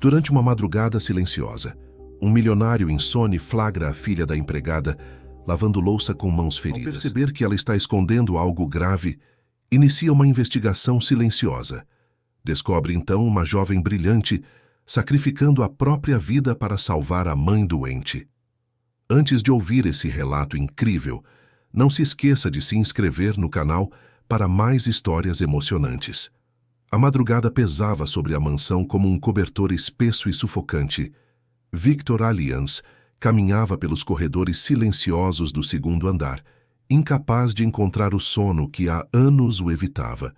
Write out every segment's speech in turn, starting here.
Durante uma madrugada silenciosa, um milionário insone flagra a filha da empregada lavando louça com mãos feridas. Ao perceber que ela está escondendo algo grave, inicia uma investigação silenciosa. Descobre então uma jovem brilhante sacrificando a própria vida para salvar a mãe doente. Antes de ouvir esse relato incrível, não se esqueça de se inscrever no canal para mais histórias emocionantes. A madrugada pesava sobre a mansão como um cobertor espesso e sufocante. Victor Alliance caminhava pelos corredores silenciosos do segundo andar, incapaz de encontrar o sono que há anos o evitava.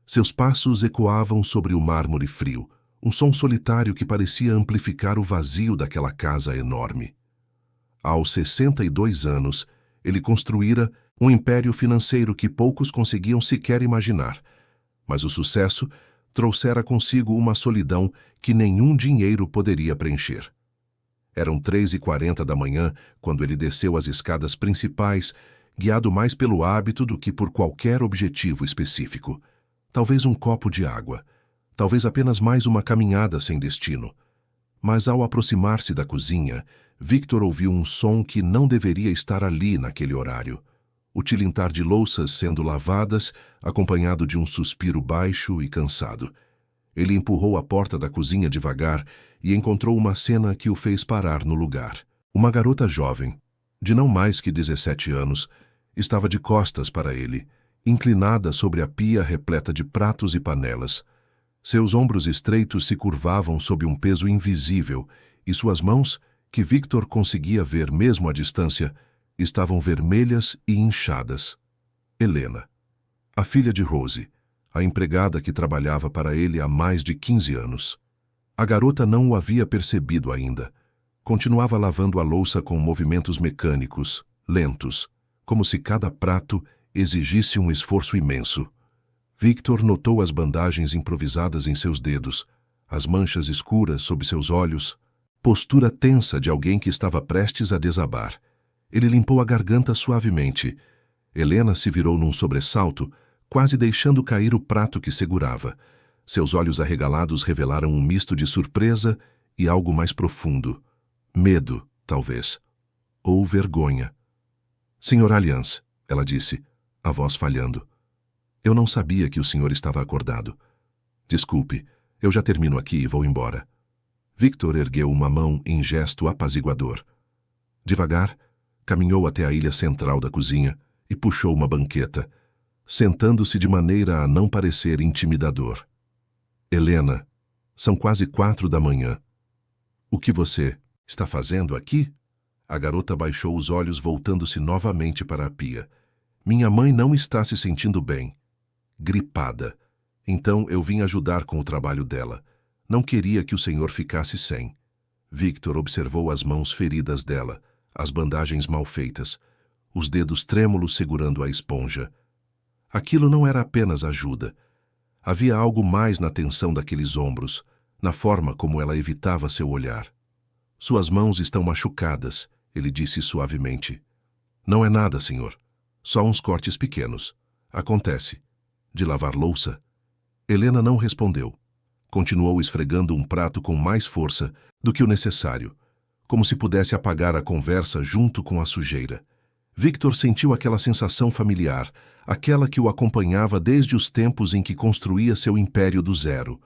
Seus passos ecoavam sobre o mármore frio, um som solitário que parecia amplificar o vazio daquela casa enorme. Aos 62 anos, ele construíra um império financeiro que poucos conseguiam sequer imaginar, mas o sucesso trouxera consigo uma solidão que nenhum dinheiro poderia preencher. Eram 3h40 da manhã quando ele desceu as escadas principais, guiado mais pelo hábito do que por qualquer objetivo específico. Talvez um copo de água, talvez apenas mais uma caminhada sem destino. Mas ao aproximar-se da cozinha, Victor ouviu um som que não deveria estar ali naquele horário. O tilintar de louças sendo lavadas, acompanhado de um suspiro baixo e cansado. Ele empurrou a porta da cozinha devagar e encontrou uma cena que o fez parar no lugar. Uma garota jovem, de não mais que 17 anos, estava de costas para ele, inclinada sobre a pia repleta de pratos e panelas. Seus ombros estreitos se curvavam sob um peso invisível e suas mãos, que Victor conseguia ver mesmo à distância, estavam vermelhas e inchadas. Helena, a filha de Rose, a empregada que trabalhava para ele há mais de 15 anos. A garota não o havia percebido ainda. Continuava lavando a louça com movimentos mecânicos, lentos, como se cada prato exigisse um esforço imenso. Victor notou as bandagens improvisadas em seus dedos, as manchas escuras sob seus olhos, postura tensa de alguém que estava prestes a desabar. Ele limpou a garganta suavemente. Helena se virou num sobressalto, quase deixando cair o prato que segurava. Seus olhos arregalados revelaram um misto de surpresa e algo mais profundo. Medo, talvez. Ou vergonha. Sr. Alliance, ela disse, a voz falhando. Eu não sabia que o senhor estava acordado. Desculpe, eu já termino aqui e vou embora. Victor ergueu uma mão em gesto apaziguador. Devagar, caminhou até a ilha central da cozinha e puxou uma banqueta, sentando-se de maneira a não parecer intimidador. Helena, são quase 4 da manhã. O que você está fazendo aqui? A garota baixou os olhos voltando-se novamente para a pia. Minha mãe não está se sentindo bem. Gripada. Então eu vim ajudar com o trabalho dela. Não queria que o senhor ficasse sem. Victor observou as mãos feridas dela, as bandagens mal feitas, os dedos trêmulos segurando a esponja. Aquilo não era apenas ajuda. Havia algo mais na tensão daqueles ombros, na forma como ela evitava seu olhar. Suas mãos estão machucadas, ele disse suavemente. Não é nada, senhor. Só uns cortes pequenos. Acontece. De lavar louça? Helena não respondeu. Continuou esfregando um prato com mais força do que o necessário, como se pudesse apagar a conversa junto com a sujeira. Victor sentiu aquela sensação familiar, aquela que o acompanhava desde os tempos em que construía seu império do zero.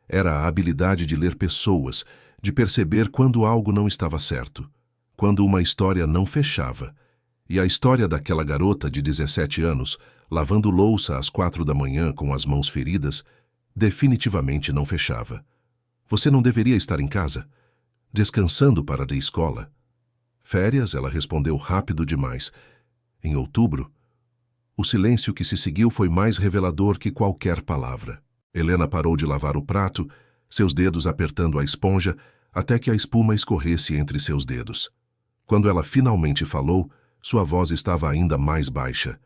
Era a habilidade de ler pessoas, de perceber quando algo não estava certo, quando uma história não fechava. E a história daquela garota de 17 anos, lavando louça às 4 da manhã com as mãos feridas, definitivamente não fechava. Você não deveria estar em casa? Descansando para a escola? Férias, ela respondeu rápido demais. Em outubro? O silêncio que se seguiu foi mais revelador que qualquer palavra. Helena parou de lavar o prato, seus dedos apertando a esponja, até que a espuma escorresse entre seus dedos. Quando ela finalmente falou, sua voz estava ainda mais baixa.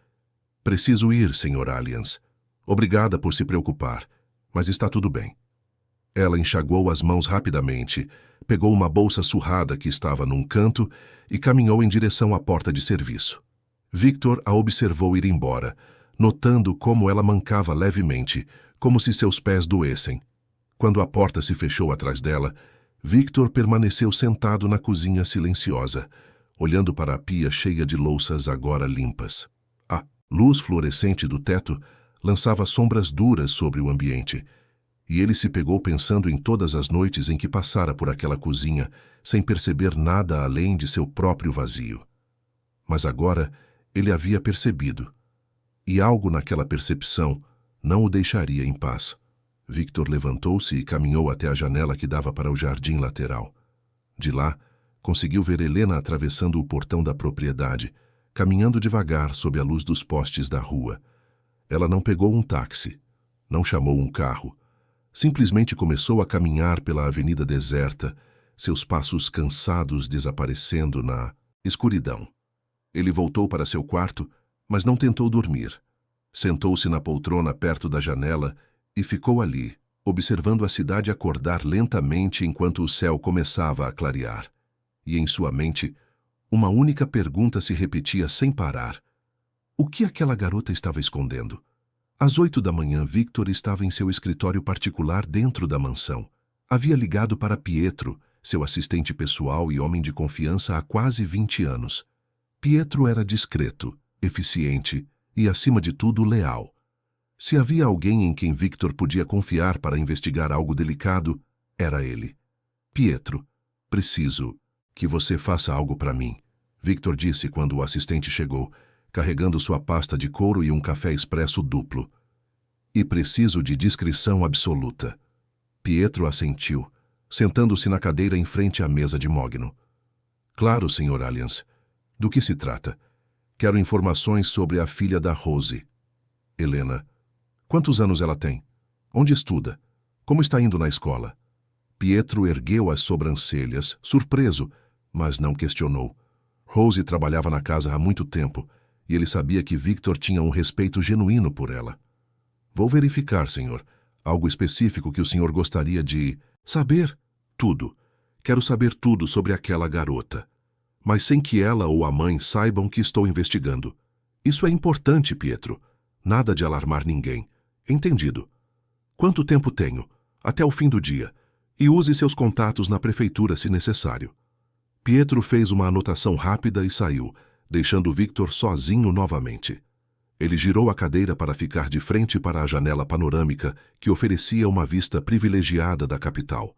Preciso ir, Sr. Alliance. Obrigada por se preocupar, mas está tudo bem. Ela enxagou as mãos rapidamente, pegou uma bolsa surrada que estava num canto e caminhou em direção à porta de serviço. Victor a observou ir embora, notando como ela mancava levemente, como se seus pés doessem. Quando a porta se fechou atrás dela, Victor permaneceu sentado na cozinha silenciosa, olhando para a pia cheia de louças agora limpas. A luz fluorescente do teto lançava sombras duras sobre o ambiente, e ele se pegou pensando em todas as noites em que passara por aquela cozinha, sem perceber nada além de seu próprio vazio. Mas agora ele havia percebido, e algo naquela percepção não o deixaria em paz. Victor levantou-se e caminhou até a janela que dava para o jardim lateral. De lá, conseguiu ver Helena atravessando o portão da propriedade, caminhando devagar sob a luz dos postes da rua. Ela não pegou um táxi, não chamou um carro. Simplesmente começou a caminhar pela avenida deserta, seus passos cansados desaparecendo na escuridão. Ele voltou para seu quarto, mas não tentou dormir. Sentou-se na poltrona perto da janela e ficou ali, observando a cidade acordar lentamente enquanto o céu começava a clarear. E em sua mente, uma única pergunta se repetia sem parar. O que aquela garota estava escondendo? Às 8 da manhã, Victor estava em seu escritório particular dentro da mansão. Havia ligado para Pietro, seu assistente pessoal e homem de confiança há quase 20 anos. Pietro era discreto, eficiente e, acima de tudo, leal. Se havia alguém em quem Victor podia confiar para investigar algo delicado, era ele. Pietro, preciso que você faça algo para mim, Victor disse quando o assistente chegou, carregando sua pasta de couro e um café expresso duplo. E preciso de discrição absoluta. Pietro assentiu, sentando-se na cadeira em frente à mesa de mogno. Claro, Sr. Alliance. Do que se trata? Quero informações sobre a filha da Rose. Helena. Quantos anos ela tem? Onde estuda? Como está indo na escola? Pietro ergueu as sobrancelhas, surpreso, mas não questionou. Rose trabalhava na casa há muito tempo, e ele sabia que Victor tinha um respeito genuíno por ela. Vou verificar, senhor. Algo específico que o senhor gostaria de saber? Tudo. Quero saber tudo sobre aquela garota. Mas sem que ela ou a mãe saibam que estou investigando. Isso é importante, Pietro. Nada de alarmar ninguém. Entendido. Quanto tempo tenho? Até o fim do dia. E use seus contatos na prefeitura se necessário. Pietro fez uma anotação rápida e saiu, deixando Victor sozinho novamente. Ele girou a cadeira para ficar de frente para a janela panorâmica que oferecia uma vista privilegiada da capital.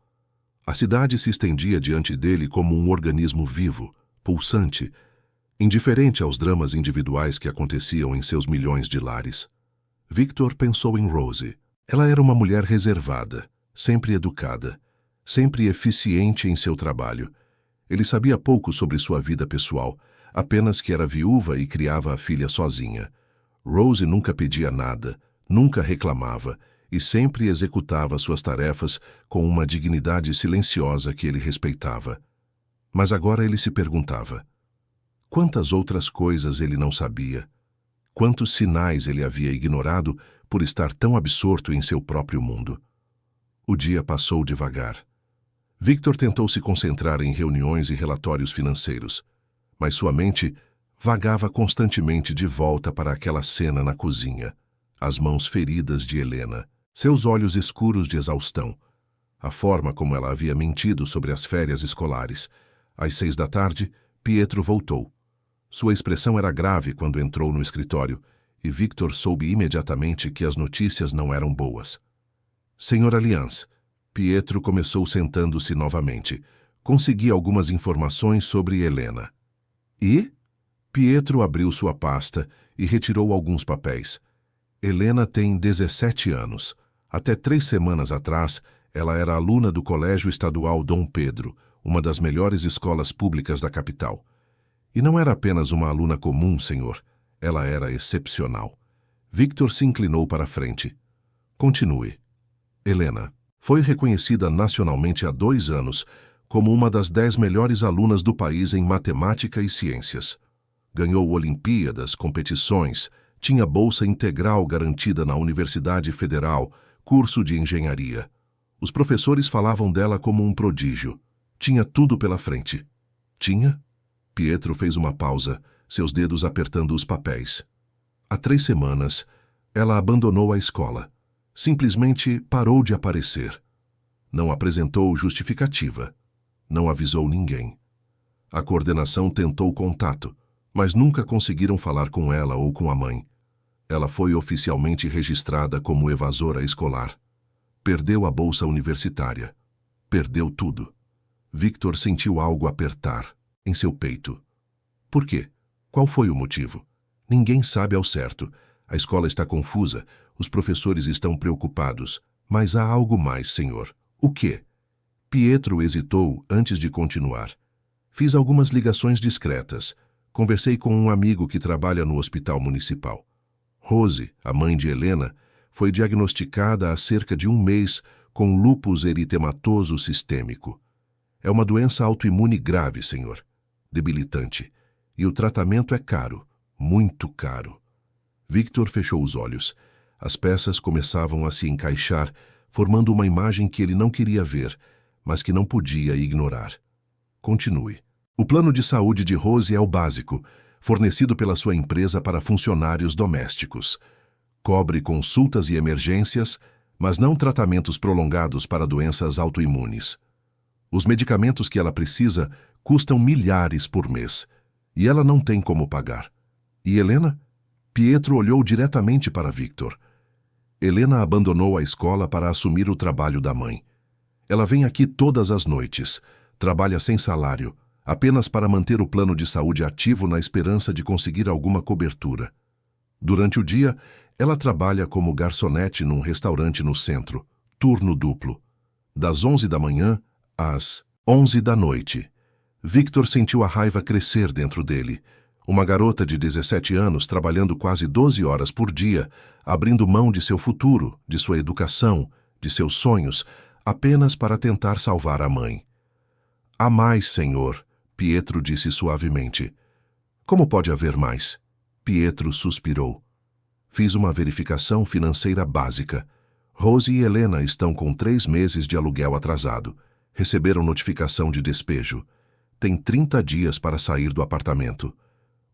A cidade se estendia diante dele como um organismo vivo, pulsante, indiferente aos dramas individuais que aconteciam em seus milhões de lares. Victor pensou em Rose. Ela era uma mulher reservada, sempre educada, sempre eficiente em seu trabalho. Ele sabia pouco sobre sua vida pessoal, apenas que era viúva e criava a filha sozinha. Rose nunca pedia nada, nunca reclamava e sempre executava suas tarefas com uma dignidade silenciosa que ele respeitava. Mas agora ele se perguntava: quantas outras coisas ele não sabia? Quantos sinais ele havia ignorado por estar tão absorto em seu próprio mundo? O dia passou devagar. Victor tentou se concentrar em reuniões e relatórios financeiros, mas sua mente vagava constantemente de volta para aquela cena na cozinha, as mãos feridas de Helena, seus olhos escuros de exaustão, a forma como ela havia mentido sobre as férias escolares. Às 6 da tarde, Pietro voltou. Sua expressão era grave quando entrou no escritório, e Victor soube imediatamente que as notícias não eram boas. Senhor Alliance, Pietro começou sentando-se novamente. Consegui algumas informações sobre Helena. E? Pietro abriu sua pasta e retirou alguns papéis. Helena tem 17 anos. Até 3 semanas atrás, ela era aluna do Colégio Estadual Dom Pedro, uma das melhores escolas públicas da capital. E não era apenas uma aluna comum, senhor. Ela era excepcional. Victor se inclinou para a frente. Continue. Helena foi reconhecida nacionalmente há 2 anos como uma das 10 melhores alunas do país em matemática e ciências. Ganhou Olimpíadas, competições, tinha bolsa integral garantida na Universidade Federal, curso de engenharia. Os professores falavam dela como um prodígio. Tinha tudo pela frente. Tinha? Pietro fez uma pausa, seus dedos apertando os papéis. Há 3 semanas, ela abandonou a escola. Simplesmente parou de aparecer. Não apresentou justificativa. Não avisou ninguém. A coordenação tentou contato, mas nunca conseguiram falar com ela ou com a mãe. Ela foi oficialmente registrada como evasora escolar. Perdeu a bolsa universitária. Perdeu tudo. Victor sentiu algo apertar em seu peito. Por quê? Qual foi o motivo? Ninguém sabe ao certo. A escola está confusa, os professores estão preocupados. Mas há algo mais, senhor. O quê? Pietro hesitou antes de continuar. Fiz algumas ligações discretas. Conversei com um amigo que trabalha no hospital municipal. Rose, a mãe de Helena, foi diagnosticada há cerca de 1 mês com lúpus eritematoso sistêmico. É uma doença autoimune grave, senhor. Debilitante. E o tratamento é caro. Muito caro. Victor fechou os olhos. As peças começavam a se encaixar, formando uma imagem que ele não queria ver, mas que não podia ignorar. Continue. O plano de saúde de Rose é o básico, fornecido pela sua empresa para funcionários domésticos. Cobre consultas e emergências, mas não tratamentos prolongados para doenças autoimunes. Os medicamentos que ela precisa custam milhares por mês, e ela não tem como pagar. E Helena? Pietro olhou diretamente para Victor. Helena abandonou a escola para assumir o trabalho da mãe. Ela vem aqui todas as noites, trabalha sem salário, apenas para manter o plano de saúde ativo na esperança de conseguir alguma cobertura. Durante o dia, ela trabalha como garçonete num restaurante no centro, turno duplo, das 11 da manhã às 11 da noite. Victor sentiu a raiva crescer dentro dele. Uma garota de 17 anos trabalhando quase 12 horas por dia, abrindo mão de seu futuro, de sua educação, de seus sonhos, apenas para tentar salvar a mãe. Há mais, senhor, Pietro disse suavemente. Como pode haver mais? Pietro suspirou. Fiz uma verificação financeira básica. Rose e Helena estão com 3 meses de aluguel atrasado. Receberam notificação de despejo. Tem 30 dias para sair do apartamento.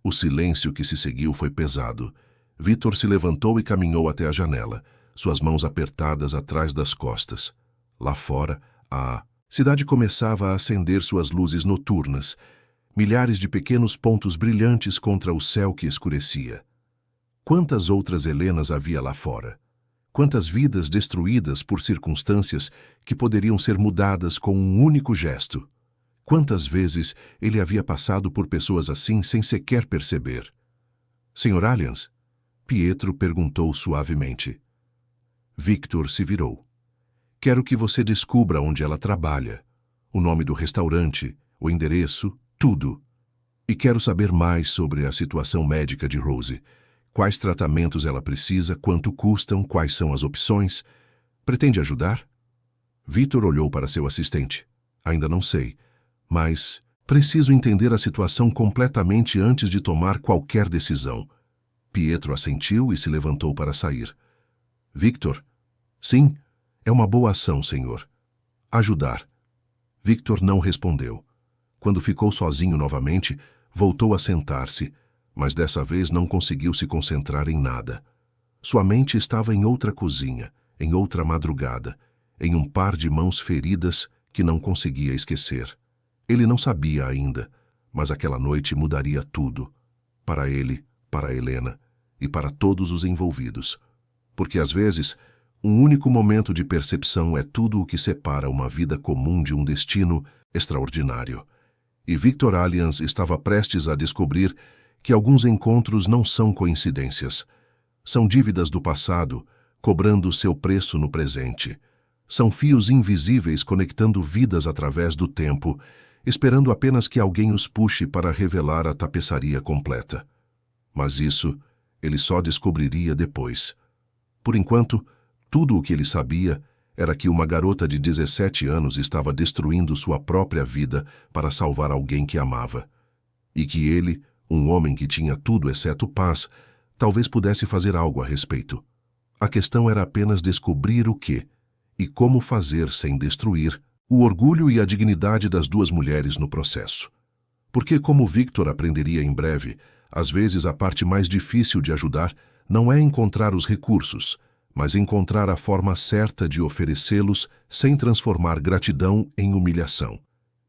O silêncio que se seguiu foi pesado. Victor se levantou e caminhou até a janela, suas mãos apertadas atrás das costas. Lá fora, a cidade começava a acender suas luzes noturnas, milhares de pequenos pontos brilhantes contra o céu que escurecia. Quantas outras Helenas havia lá fora? Quantas vidas destruídas por circunstâncias que poderiam ser mudadas com um único gesto? Quantas vezes ele havia passado por pessoas assim sem sequer perceber? Sr. Allians? Pietro perguntou suavemente. Victor se virou. Quero que você descubra onde ela trabalha, o nome do restaurante, o endereço, tudo. E quero saber mais sobre a situação médica de Rose. Quais tratamentos ela precisa, quanto custam, quais são as opções. Pretende ajudar? Victor olhou para seu assistente. Ainda não sei. Mas preciso entender a situação completamente antes de tomar qualquer decisão. Pietro assentiu e se levantou para sair. Victor? Sim, é uma boa ação, senhor. Ajudar. Victor não respondeu. Quando ficou sozinho novamente, voltou a sentar-se, mas dessa vez não conseguiu se concentrar em nada. Sua mente estava em outra cozinha, em outra madrugada, em um par de mãos feridas que não conseguia esquecer. Ele não sabia ainda, mas aquela noite mudaria tudo. Para ele, para Helena e para todos os envolvidos. Porque às vezes, um único momento de percepção é tudo o que separa uma vida comum de um destino extraordinário. E Victor Allians estava prestes a descobrir que alguns encontros não são coincidências. São dívidas do passado, cobrando seu preço no presente. São fios invisíveis conectando vidas através do tempo, esperando apenas que alguém os puxe para revelar a tapeçaria completa. Mas isso ele só descobriria depois. Por enquanto, tudo o que ele sabia era que uma garota de 17 anos estava destruindo sua própria vida para salvar alguém que amava. E que ele, um homem que tinha tudo exceto paz, talvez pudesse fazer algo a respeito. A questão era apenas descobrir o que e como fazer sem destruir o orgulho e a dignidade das duas mulheres no processo. Porque, como Victor aprenderia em breve, às vezes a parte mais difícil de ajudar não é encontrar os recursos, mas encontrar a forma certa de oferecê-los sem transformar gratidão em humilhação.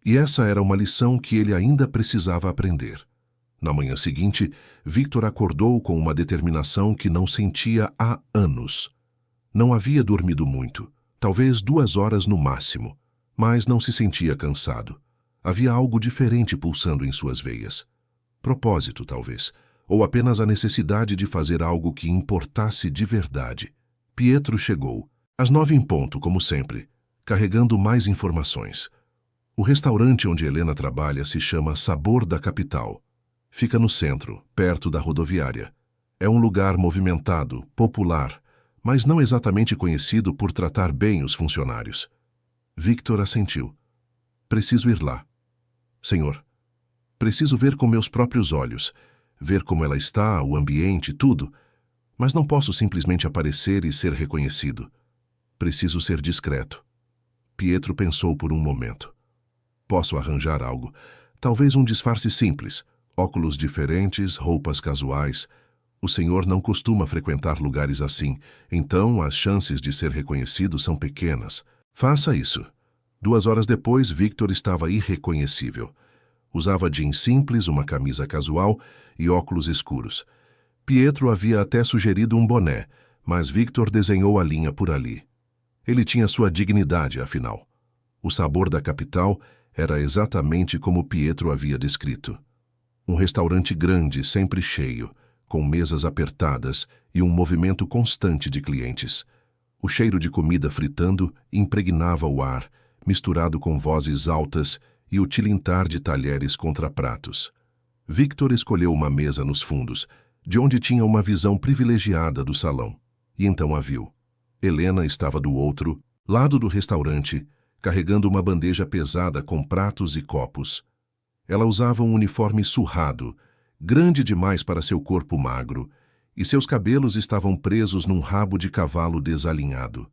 E essa era uma lição que ele ainda precisava aprender. Na manhã seguinte, Victor acordou com uma determinação que não sentia há anos. Não havia dormido muito, talvez 2 horas no máximo, mas não se sentia cansado. Havia algo diferente pulsando em suas veias. Propósito, talvez, ou apenas a necessidade de fazer algo que importasse de verdade. Pietro chegou, às 9 em ponto, como sempre, carregando mais informações. O restaurante onde Helena trabalha se chama Sabor da Capital. Fica no centro, perto da rodoviária. É um lugar movimentado, popular, mas não exatamente conhecido por tratar bem os funcionários. Victor assentiu. Preciso ir lá. Senhor, preciso ver com meus próprios olhos, ver como ela está, o ambiente, tudo, mas não posso simplesmente aparecer e ser reconhecido. Preciso ser discreto. Pietro pensou por um momento. Posso arranjar algo, talvez um disfarce simples, óculos diferentes, roupas casuais. O senhor não costuma frequentar lugares assim, então as chances de ser reconhecido são pequenas. Faça isso. 2 horas depois, Victor estava irreconhecível. Usava jeans simples, uma camisa casual e óculos escuros. Pietro havia até sugerido um boné, mas Victor desenhou a linha por ali. Ele tinha sua dignidade, afinal. O Sabor da Capital era exatamente como Pietro havia descrito. Um restaurante grande, sempre cheio, com mesas apertadas e um movimento constante de clientes. O cheiro de comida fritando impregnava o ar, misturado com vozes altas e o tilintar de talheres contra pratos. Victor escolheu uma mesa nos fundos, de onde tinha uma visão privilegiada do salão, e então a viu. Helena estava do outro lado do restaurante, carregando uma bandeja pesada com pratos e copos. Ela usava um uniforme surrado, grande demais para seu corpo magro, e seus cabelos estavam presos num rabo de cavalo desalinhado.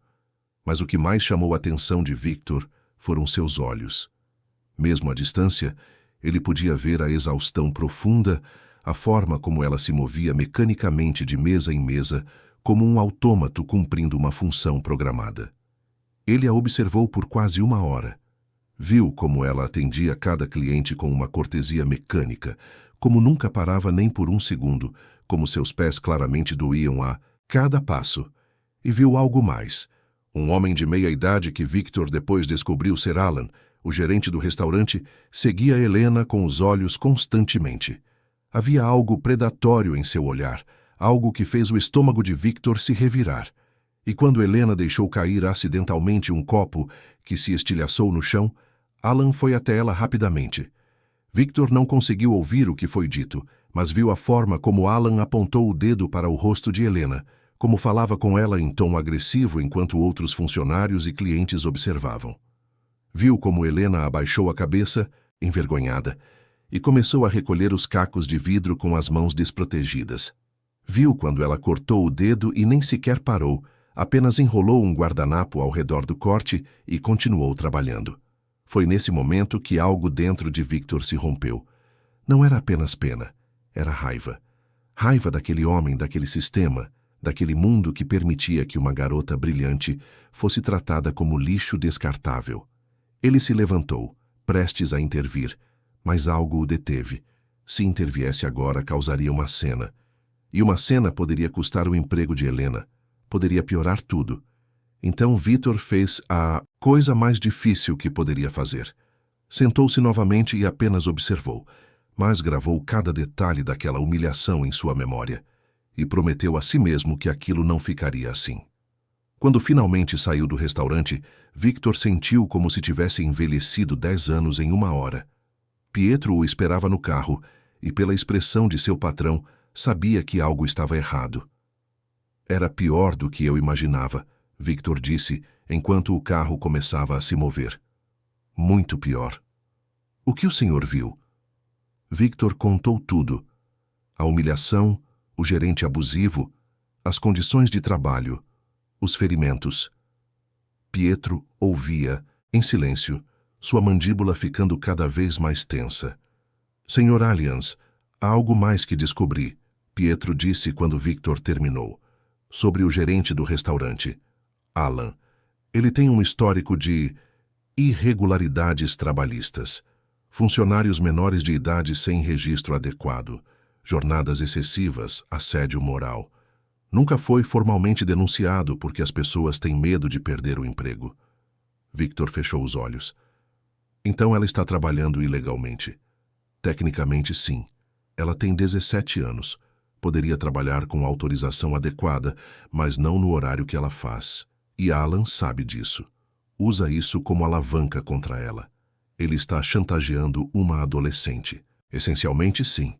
Mas o que mais chamou a atenção de Victor foram seus olhos. Mesmo à distância, ele podia ver a exaustão profunda, a forma como ela se movia mecanicamente de mesa em mesa, como um autômato cumprindo uma função programada. Ele a observou por quase 1 hora. Viu como ela atendia cada cliente com uma cortesia mecânica, como nunca parava nem por 1 segundo, como seus pés claramente doíam a cada passo. E viu algo mais. Um homem de meia-idade que Victor depois descobriu ser Alan, o gerente do restaurante, seguia Helena com os olhos constantemente. Havia algo predatório em seu olhar, algo que fez o estômago de Victor se revirar. E quando Helena deixou cair acidentalmente um copo que se estilhaçou no chão, Alan foi até ela rapidamente. Victor não conseguiu ouvir o que foi dito, mas viu a forma como Alan apontou o dedo para o rosto de Helena, como falava com ela em tom agressivo enquanto outros funcionários e clientes observavam. Viu como Helena abaixou a cabeça, envergonhada, e começou a recolher os cacos de vidro com as mãos desprotegidas. Viu quando ela cortou o dedo e nem sequer parou, apenas enrolou um guardanapo ao redor do corte e continuou trabalhando. Foi nesse momento que algo dentro de Victor se rompeu. Não era apenas pena, era raiva. Raiva daquele homem, daquele sistema, daquele mundo que permitia que uma garota brilhante fosse tratada como lixo descartável. Ele se levantou, prestes a intervir, mas algo o deteve. Se interviesse agora, causaria uma cena. E uma cena poderia custar o emprego de Helena, poderia piorar tudo. Então Victor fez a coisa mais difícil que poderia fazer. Sentou-se novamente e apenas observou, mas gravou cada detalhe daquela humilhação em sua memória e prometeu a si mesmo que aquilo não ficaria assim. Quando finalmente saiu do restaurante, Victor sentiu como se tivesse envelhecido 10 anos em 1 hora. Pietro o esperava no carro e, pela expressão de seu patrão, sabia que algo estava errado. Era pior do que eu imaginava, Victor disse, enquanto o carro começava a se mover. Muito pior. O que o senhor viu? Victor contou tudo. A humilhação, o gerente abusivo, as condições de trabalho, os ferimentos. Pietro ouvia, em silêncio, sua mandíbula ficando cada vez mais tensa. Senhor Allians, há algo mais que descobri, Pietro disse quando Victor terminou. sobre o gerente do restaurante, Alan. Ele tem um histórico de irregularidades trabalhistas, funcionários menores de idade sem registro adequado, jornadas excessivas, assédio moral. Nunca foi formalmente denunciado porque as pessoas têm medo de perder o emprego. Victor fechou os olhos. Então ela está trabalhando ilegalmente. Tecnicamente, sim. Ela tem 17 anos. Poderia trabalhar com autorização adequada, mas não no horário que ela faz. E Alan sabe disso. Usa isso como alavanca contra ela. Ele está chantageando uma adolescente. Essencialmente, sim.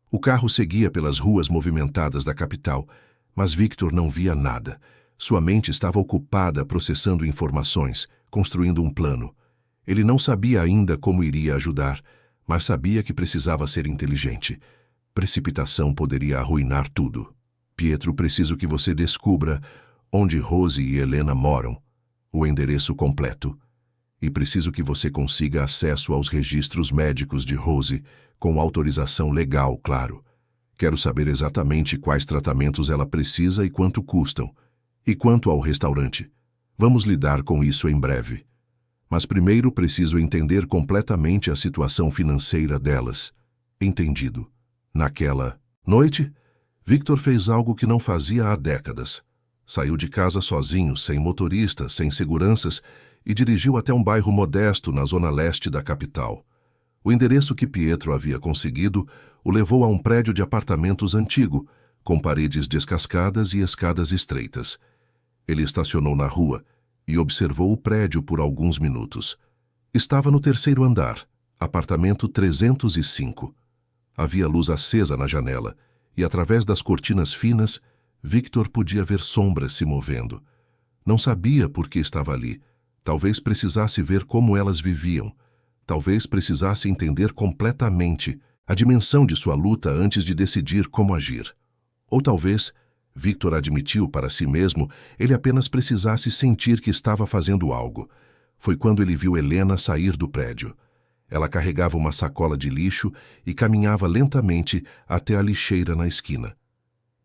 O carro seguia pelas ruas movimentadas da capital, mas Victor não via nada. Sua mente estava ocupada processando informações, construindo um plano. Ele não sabia ainda como iria ajudar, mas sabia que precisava ser inteligente. Precipitação poderia arruinar tudo. Pietro, preciso que você descubra onde Rose e Helena moram, o endereço completo. E preciso que você consiga acesso aos registros médicos de Rose, com autorização legal, claro. Quero saber exatamente quais tratamentos ela precisa e quanto custam. E quanto ao restaurante. Vamos lidar com isso em breve. Mas primeiro preciso entender completamente a situação financeira delas. Entendido. Naquela noite, Victor fez algo que não fazia há décadas. Saiu de casa sozinho, sem motorista, sem seguranças, e dirigiu até um bairro modesto na zona leste da capital. O endereço que Pietro havia conseguido o levou a um prédio de apartamentos antigo, com paredes descascadas e escadas estreitas. Ele estacionou na rua e observou o prédio por alguns minutos. Estava no terceiro andar, apartamento 305. Havia luz acesa na janela e, através das cortinas finas, Victor podia ver sombras se movendo. Não sabia por que estava ali. Talvez precisasse ver como elas viviam. Talvez precisasse entender completamente a dimensão de sua luta antes de decidir como agir. Ou talvez, Victor admitiu para si mesmo, ele apenas precisasse sentir que estava fazendo algo. Foi quando ele viu Helena sair do prédio. Ela carregava uma sacola de lixo e caminhava lentamente até a lixeira na esquina.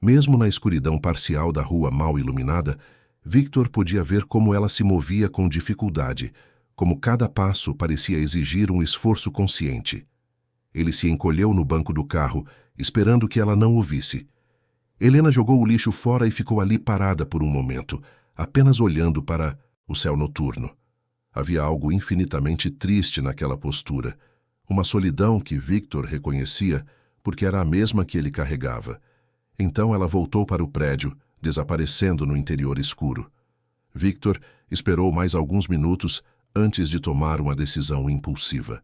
Mesmo na escuridão parcial da rua mal iluminada, Victor podia ver como ela se movia com dificuldade, como cada passo parecia exigir um esforço consciente. Ele se encolheu no banco do carro, esperando que ela não o visse. Helena jogou o lixo fora e ficou ali parada por um momento, apenas olhando para o céu noturno. Havia algo infinitamente triste naquela postura, uma solidão que Victor reconhecia porque era a mesma que ele carregava. Então ela voltou para o prédio, desaparecendo no interior escuro. Victor esperou mais alguns minutos antes de tomar uma decisão impulsiva.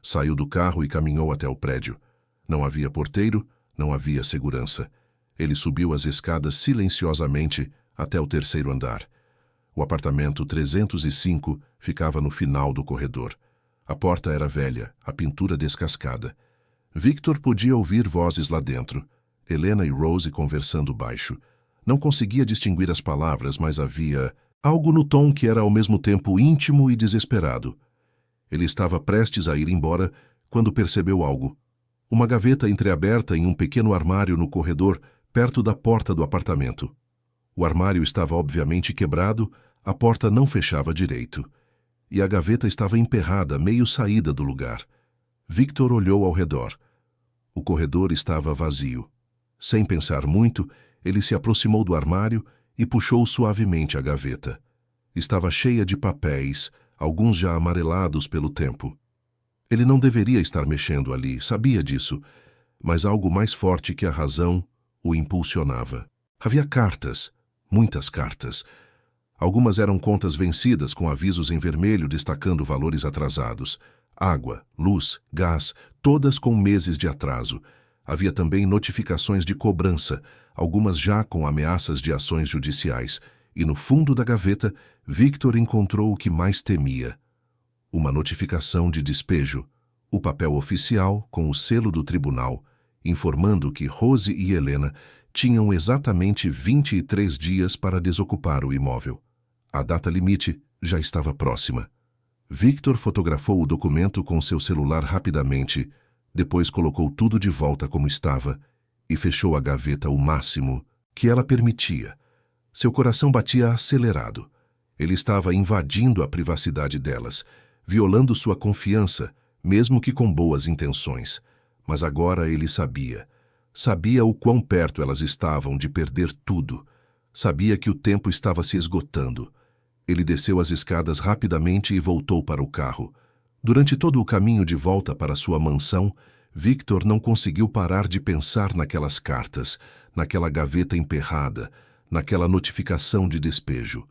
Saiu do carro e caminhou até o prédio. Não havia porteiro, não havia segurança. Ele subiu as escadas silenciosamente até o terceiro andar. O apartamento 305 ficava no final do corredor. A porta era velha, a pintura descascada. Victor podia ouvir vozes lá dentro. Helena e Rose conversando baixo. Não conseguia distinguir as palavras, mas havia algo no tom que era ao mesmo tempo íntimo e desesperado. Ele estava prestes a ir embora quando percebeu algo. Uma gaveta entreaberta em um pequeno armário no corredor, perto da porta do apartamento. O armário estava obviamente quebrado, a porta não fechava direito. E a gaveta estava emperrada, meio saída do lugar. Victor olhou ao redor. O corredor estava vazio. Sem pensar muito, ele se aproximou do armário e puxou suavemente a gaveta. Estava cheia de papéis, alguns já amarelados pelo tempo. Ele não deveria estar mexendo ali, sabia disso, mas algo mais forte que a razão o impulsionava. Havia cartas, muitas cartas. Algumas eram contas vencidas com avisos em vermelho destacando valores atrasados. Água, luz, gás, todas com meses de atraso. Havia também notificações de cobrança, algumas já com ameaças de ações judiciais. E no fundo da gaveta, Victor encontrou o que mais temia. Uma notificação de despejo, o papel oficial com o selo do tribunal, informando que Rose e Helena tinham exatamente 23 dias para desocupar o imóvel. A data limite já estava próxima. Victor fotografou o documento com seu celular rapidamente, depois colocou tudo de volta como estava e fechou a gaveta o máximo que ela permitia. Seu coração batia acelerado. Ele estava invadindo a privacidade delas, violando sua confiança, mesmo que com boas intenções. Mas agora ele sabia. Sabia o quão perto elas estavam de perder tudo. Sabia que o tempo estava se esgotando. Ele desceu as escadas rapidamente e voltou para o carro. Durante todo o caminho de volta para sua mansão, Victor não conseguiu parar de pensar naquelas cartas, naquela gaveta emperrada, naquela notificação de despejo.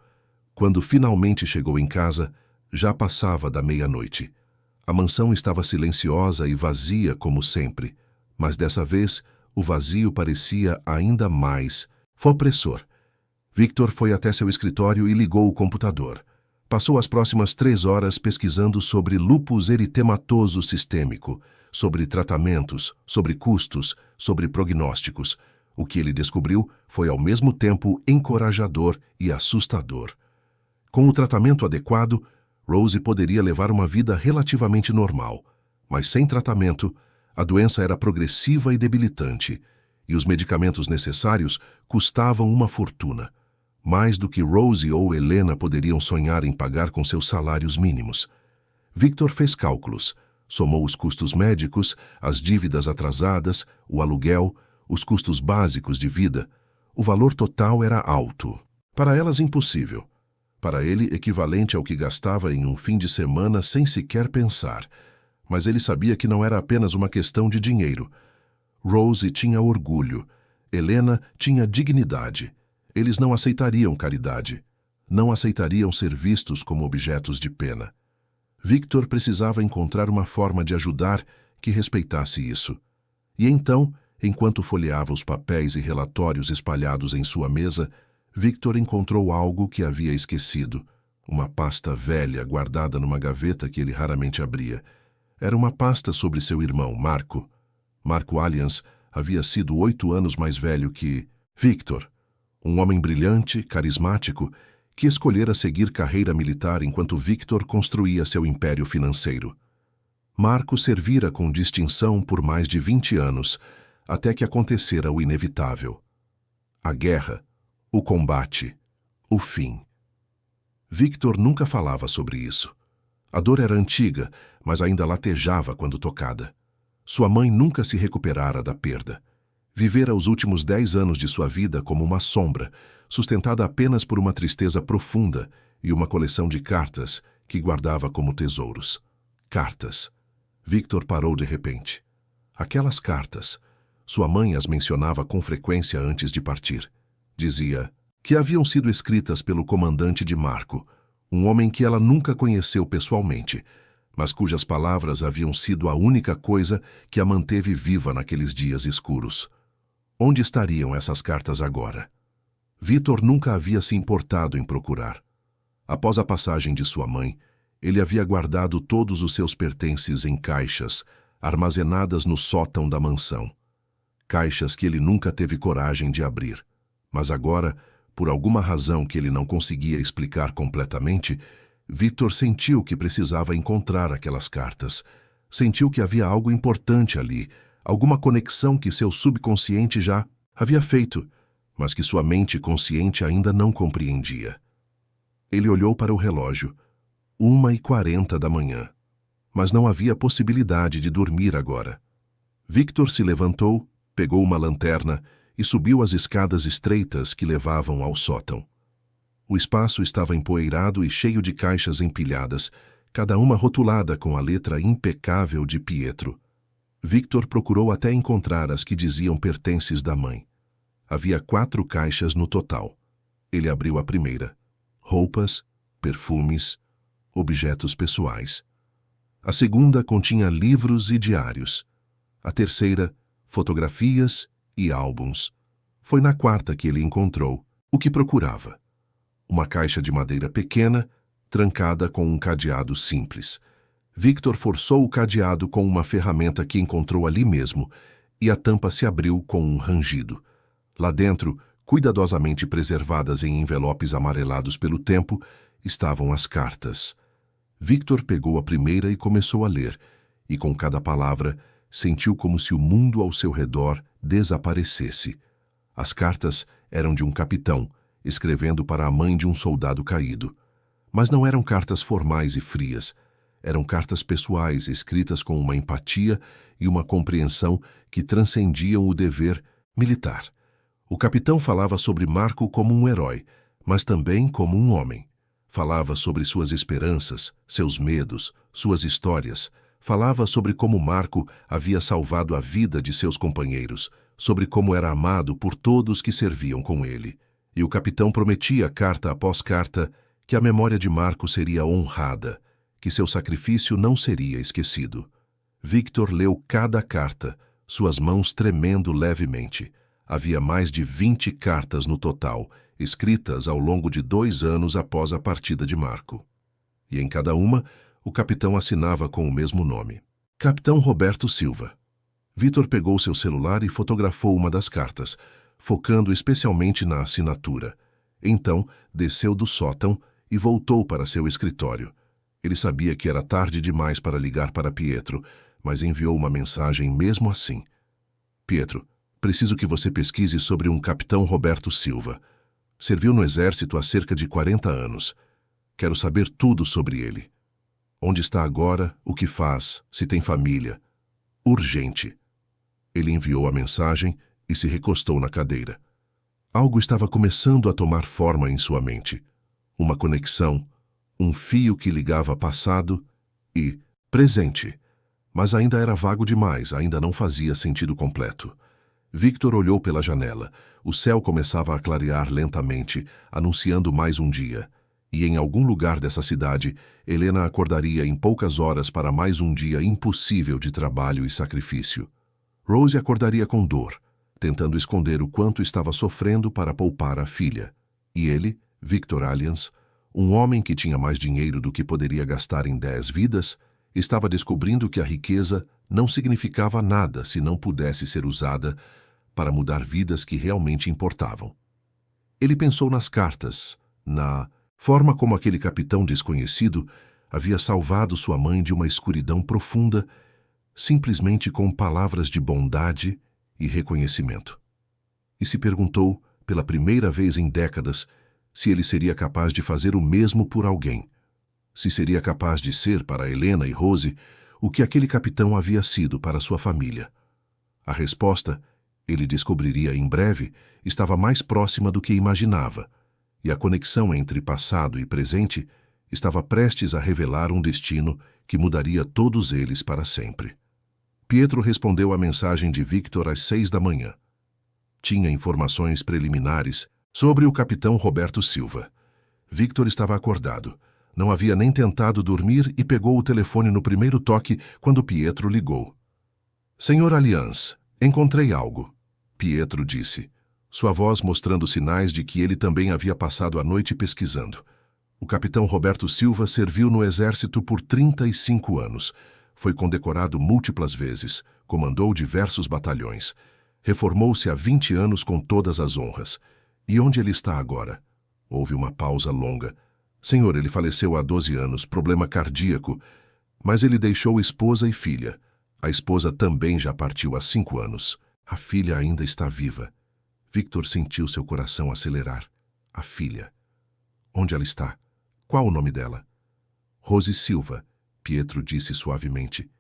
Quando finalmente chegou em casa, já passava da meia-noite. A mansão estava silenciosa e vazia como sempre, mas dessa vez o vazio parecia ainda mais opressor. Victor foi até seu escritório e ligou o computador. Passou as próximas 3 horas pesquisando sobre lúpus eritematoso sistêmico, sobre tratamentos, sobre custos, sobre prognósticos. O que ele descobriu foi ao mesmo tempo encorajador e assustador. Com o tratamento adequado, Rose poderia levar uma vida relativamente normal, mas sem tratamento, a doença era progressiva e debilitante, e os medicamentos necessários custavam uma fortuna, mais do que Rose ou Helena poderiam sonhar em pagar com seus salários mínimos. Victor fez cálculos, somou os custos médicos, as dívidas atrasadas, o aluguel, os custos básicos de vida. O valor total era alto. Para elas, impossível. Para ele, equivalente ao que gastava em um fim de semana sem sequer pensar. Mas ele sabia que não era apenas uma questão de dinheiro. Rose tinha orgulho. Helena tinha dignidade. Eles não aceitariam caridade. Não aceitariam ser vistos como objetos de pena. Victor precisava encontrar uma forma de ajudar que respeitasse isso. E então, enquanto folheava os papéis e relatórios espalhados em sua mesa, Victor encontrou algo que havia esquecido. Uma pasta velha guardada numa gaveta que ele raramente abria. Era uma pasta sobre seu irmão, Marco. Marco Alliance havia sido 8 anos mais velho que Victor, um homem brilhante, carismático, que escolhera seguir carreira militar enquanto Victor construía seu império financeiro. Marco servira com distinção por mais de 20 anos, até que acontecera o inevitável. A guerra, o combate, o fim. Victor nunca falava sobre isso. A dor era antiga, mas ainda latejava quando tocada. Sua mãe nunca se recuperara da perda. Vivera os últimos 10 anos de sua vida como uma sombra, sustentada apenas por uma tristeza profunda e uma coleção de cartas que guardava como tesouros. Cartas. Victor parou de repente. Aquelas cartas. Sua mãe as mencionava com frequência antes de partir. Dizia que haviam sido escritas pelo comandante de Marco, um homem que ela nunca conheceu pessoalmente, mas cujas palavras haviam sido a única coisa que a manteve viva naqueles dias escuros. Onde estariam essas cartas agora? Victor nunca havia se importado em procurar. Após a passagem de sua mãe, ele havia guardado todos os seus pertences em caixas, armazenadas no sótão da mansão. Caixas que ele nunca teve coragem de abrir. Mas agora, por alguma razão que ele não conseguia explicar completamente, Victor sentiu que precisava encontrar aquelas cartas. Sentiu que havia algo importante ali, alguma conexão que seu subconsciente já havia feito, mas que sua mente consciente ainda não compreendia. Ele olhou para o relógio. 1h40 da manhã. Mas não havia possibilidade de dormir agora. Victor se levantou, pegou uma lanterna e subiu as escadas estreitas que levavam ao sótão. O espaço estava empoeirado e cheio de caixas empilhadas, cada uma rotulada com a letra impecável de Pietro. Victor procurou até encontrar as que diziam pertences da mãe. Havia 4 caixas no total. Ele abriu a primeira. Roupas, perfumes, objetos pessoais. A segunda continha livros e diários. A terceira, fotografias e álbuns. Foi na quarta que ele encontrou o que procurava. Uma caixa de madeira pequena, trancada com um cadeado simples. Victor forçou o cadeado com uma ferramenta que encontrou ali mesmo, e a tampa se abriu com um rangido. Lá dentro, cuidadosamente preservadas em envelopes amarelados pelo tempo, estavam as cartas. Victor pegou a primeira e começou a ler, e com cada palavra, sentiu como se o mundo ao seu redor desaparecesse. As cartas eram de um capitão, escrevendo para a mãe de um soldado caído. Mas não eram cartas formais e frias. Eram cartas pessoais, escritas com uma empatia e uma compreensão que transcendiam o dever militar. O capitão falava sobre Marco como um herói, mas também como um homem. Falava sobre suas esperanças, seus medos, suas histórias. Falava sobre como Marco havia salvado a vida de seus companheiros, sobre como era amado por todos que serviam com ele. E o capitão prometia, carta após carta, que a memória de Marco seria honrada, que seu sacrifício não seria esquecido. Victor leu cada carta, suas mãos tremendo levemente. Havia mais de 20 cartas no total, escritas ao longo de 2 anos após a partida de Marco. E em cada uma, o capitão assinava com o mesmo nome. Capitão Roberto Silva. Victor pegou seu celular e fotografou uma das cartas, focando especialmente na assinatura. Então, desceu do sótão e voltou para seu escritório. Ele sabia que era tarde demais para ligar para Pietro, mas enviou uma mensagem mesmo assim. Pietro, preciso que você pesquise sobre um capitão Roberto Silva. Serviu no exército há cerca de 40 anos. Quero saber tudo sobre ele. Onde está agora, o que faz, se tem família. Urgente. Ele enviou a mensagem e se recostou na cadeira. Algo estava começando a tomar forma em sua mente. Uma conexão, um fio que ligava passado e presente. Mas ainda era vago demais, ainda não fazia sentido completo. Victor olhou pela janela. O céu começava a clarear lentamente, anunciando mais um dia. E em algum lugar dessa cidade, Helena acordaria em poucas horas para mais um dia impossível de trabalho e sacrifício. Rose acordaria com dor, tentando esconder o quanto estava sofrendo para poupar a filha. E ele, Victor Alliance, um homem que tinha mais dinheiro do que poderia gastar em 10 vidas, estava descobrindo que a riqueza não significava nada se não pudesse ser usada para mudar vidas que realmente importavam. Ele pensou nas cartas, na forma como aquele capitão desconhecido havia salvado sua mãe de uma escuridão profunda, simplesmente com palavras de bondade e reconhecimento. E se perguntou, pela primeira vez em décadas, se ele seria capaz de fazer o mesmo por alguém. Se seria capaz de ser para Helena e Rose o que aquele capitão havia sido para sua família. A resposta, ele descobriria em breve, estava mais próxima do que imaginava, e a conexão entre passado e presente estava prestes a revelar um destino que mudaria todos eles para sempre. Pietro respondeu à mensagem de Victor às 6 da manhã. Tinha informações preliminares sobre o capitão Roberto Silva. Victor estava acordado. Não havia nem tentado dormir e pegou o telefone no primeiro toque quando Pietro ligou. Senhor Alliance, encontrei algo, Pietro disse, sua voz mostrando sinais de que ele também havia passado a noite pesquisando. O capitão Roberto Silva serviu no exército por 35 anos. Foi condecorado múltiplas vezes, comandou diversos batalhões. Reformou-se há 20 anos com todas as honras. E onde ele está agora? Houve uma pausa longa. Senhor, ele faleceu há 12 anos, problema cardíaco. Mas ele deixou esposa e filha. A esposa também já partiu há 5 anos. A filha ainda está viva. Victor sentiu seu coração acelerar. A filha. Onde ela está? Qual o nome dela? Rose Silva, Pietro disse suavemente.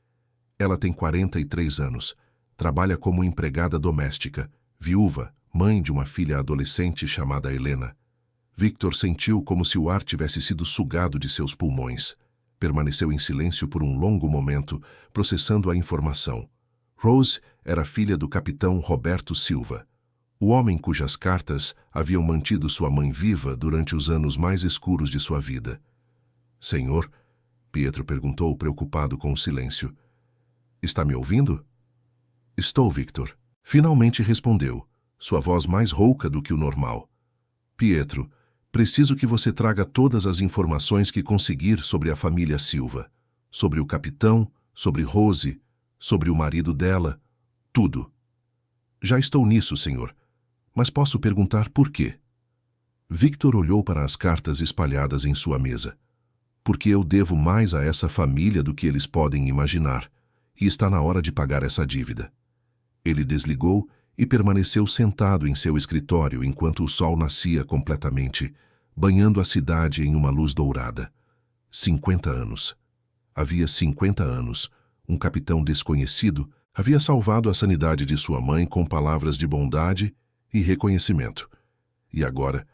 Ela tem 43 anos. Trabalha como empregada doméstica, viúva, mãe de uma filha adolescente chamada Helena. Victor sentiu como se o ar tivesse sido sugado de seus pulmões. Permaneceu em silêncio por um longo momento, processando a informação. Rose era filha do capitão Roberto Silva, o homem cujas cartas haviam mantido sua mãe viva durante os anos mais escuros de sua vida. Senhor, Pietro perguntou, preocupado com o silêncio. Está me ouvindo? Estou, Victor. Finalmente respondeu, sua voz mais rouca do que o normal. Pietro, preciso que você traga todas as informações que conseguir sobre a família Silva, sobre o capitão, sobre Rose, sobre o marido dela, tudo. Já estou nisso, senhor, mas posso perguntar por quê? Victor olhou para as cartas espalhadas em sua mesa. Porque eu devo mais a essa família do que eles podem imaginar, e está na hora de pagar essa dívida. Ele desligou e permaneceu sentado em seu escritório enquanto o sol nascia completamente, banhando a cidade em uma luz dourada. 50 anos. Havia 50 anos, um capitão desconhecido havia salvado a sanidade de sua mãe com palavras de bondade e reconhecimento. E agora,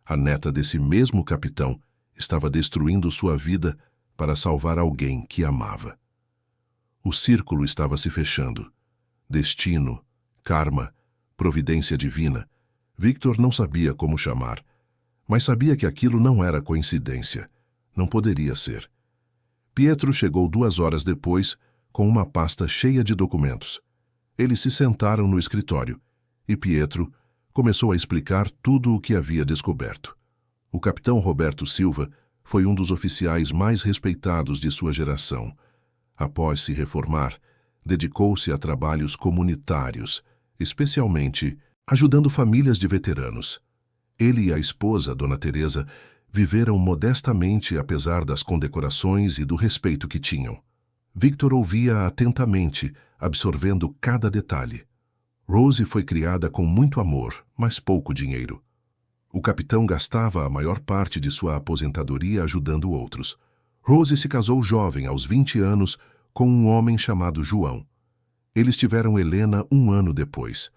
a neta desse mesmo capitão estava destruindo sua vida para salvar alguém que amava. O círculo estava se fechando. Destino, karma, providência divina. Victor não sabia como chamar, mas sabia que aquilo não era coincidência. Não poderia ser. Pietro chegou 2 horas depois, com uma pasta cheia de documentos. Eles se sentaram no escritório, e Pietro começou a explicar tudo o que havia descoberto. O capitão Roberto Silva foi um dos oficiais mais respeitados de sua geração. Após se reformar, dedicou-se a trabalhos comunitários, especialmente ajudando famílias de veteranos. Ele e a esposa, Dona Teresa, viveram modestamente apesar das condecorações e do respeito que tinham. Victor ouvia atentamente, absorvendo cada detalhe. Rose foi criada com muito amor, mas pouco dinheiro. O capitão gastava a maior parte de sua aposentadoria ajudando outros. Rose se casou jovem, aos 20 anos, com um homem chamado João. Eles tiveram Helena 1 ano depois.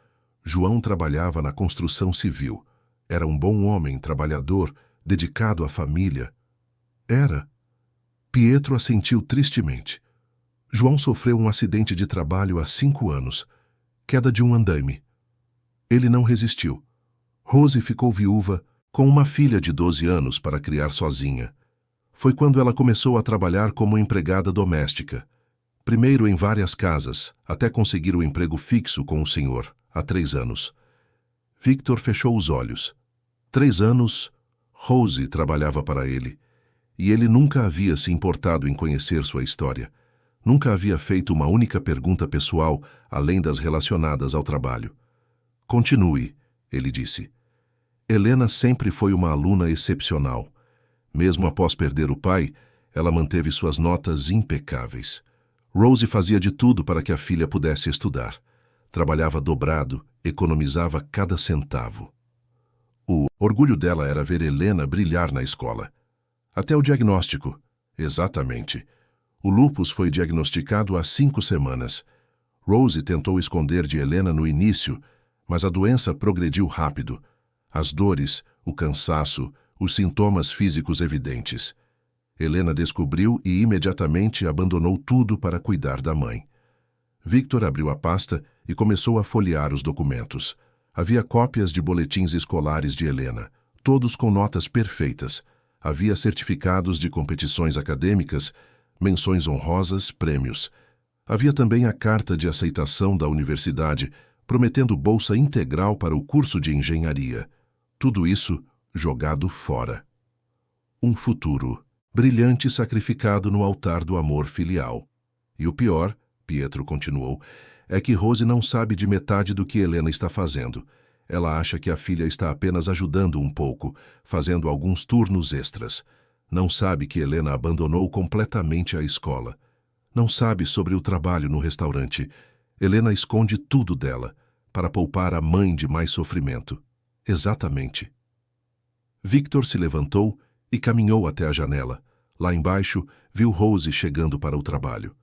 João trabalhava na construção civil. Era um bom homem, trabalhador, dedicado à família. Era. Pietro assentiu tristemente. João sofreu um acidente de trabalho há 5 anos. Queda de um andaime. Ele não resistiu. Rose ficou viúva, com uma filha de 12 anos para criar sozinha. Foi quando ela começou a trabalhar como empregada doméstica. Primeiro em várias casas, até conseguir o emprego fixo com o senhor, há 3 anos. Victor fechou os olhos. 3 anos, Rose trabalhava para ele. E ele nunca havia se importado em conhecer sua história. Nunca havia feito uma única pergunta pessoal, além das relacionadas ao trabalho. Continue, ele disse. Helena sempre foi uma aluna excepcional. Mesmo após perder o pai, ela manteve suas notas impecáveis. Rose fazia de tudo para que a filha pudesse estudar. Trabalhava dobrado, economizava cada centavo. O orgulho dela era ver Helena brilhar na escola. Até o diagnóstico. Exatamente. O lúpus foi diagnosticado há 5 semanas. Rose tentou esconder de Helena no início, mas a doença progrediu rápido. As dores, o cansaço, os sintomas físicos evidentes. Helena descobriu e imediatamente abandonou tudo para cuidar da mãe. Victor abriu a pasta e começou a folhear os documentos. Havia cópias de boletins escolares de Helena, todos com notas perfeitas. Havia certificados de competições acadêmicas, menções honrosas, prêmios. Havia também a carta de aceitação da universidade, prometendo bolsa integral para o curso de engenharia. Tudo isso jogado fora. Um futuro brilhante sacrificado no altar do amor filial. E o pior, Pietro continuou, é que Rose não sabe de metade do que Helena está fazendo. Ela acha que a filha está apenas ajudando um pouco, fazendo alguns turnos extras. Não sabe que Helena abandonou completamente a escola. Não sabe sobre o trabalho no restaurante. Helena esconde tudo dela, para poupar a mãe de mais sofrimento. Exatamente. Victor se levantou e caminhou até a janela. Lá embaixo, viu Rose chegando para o trabalho.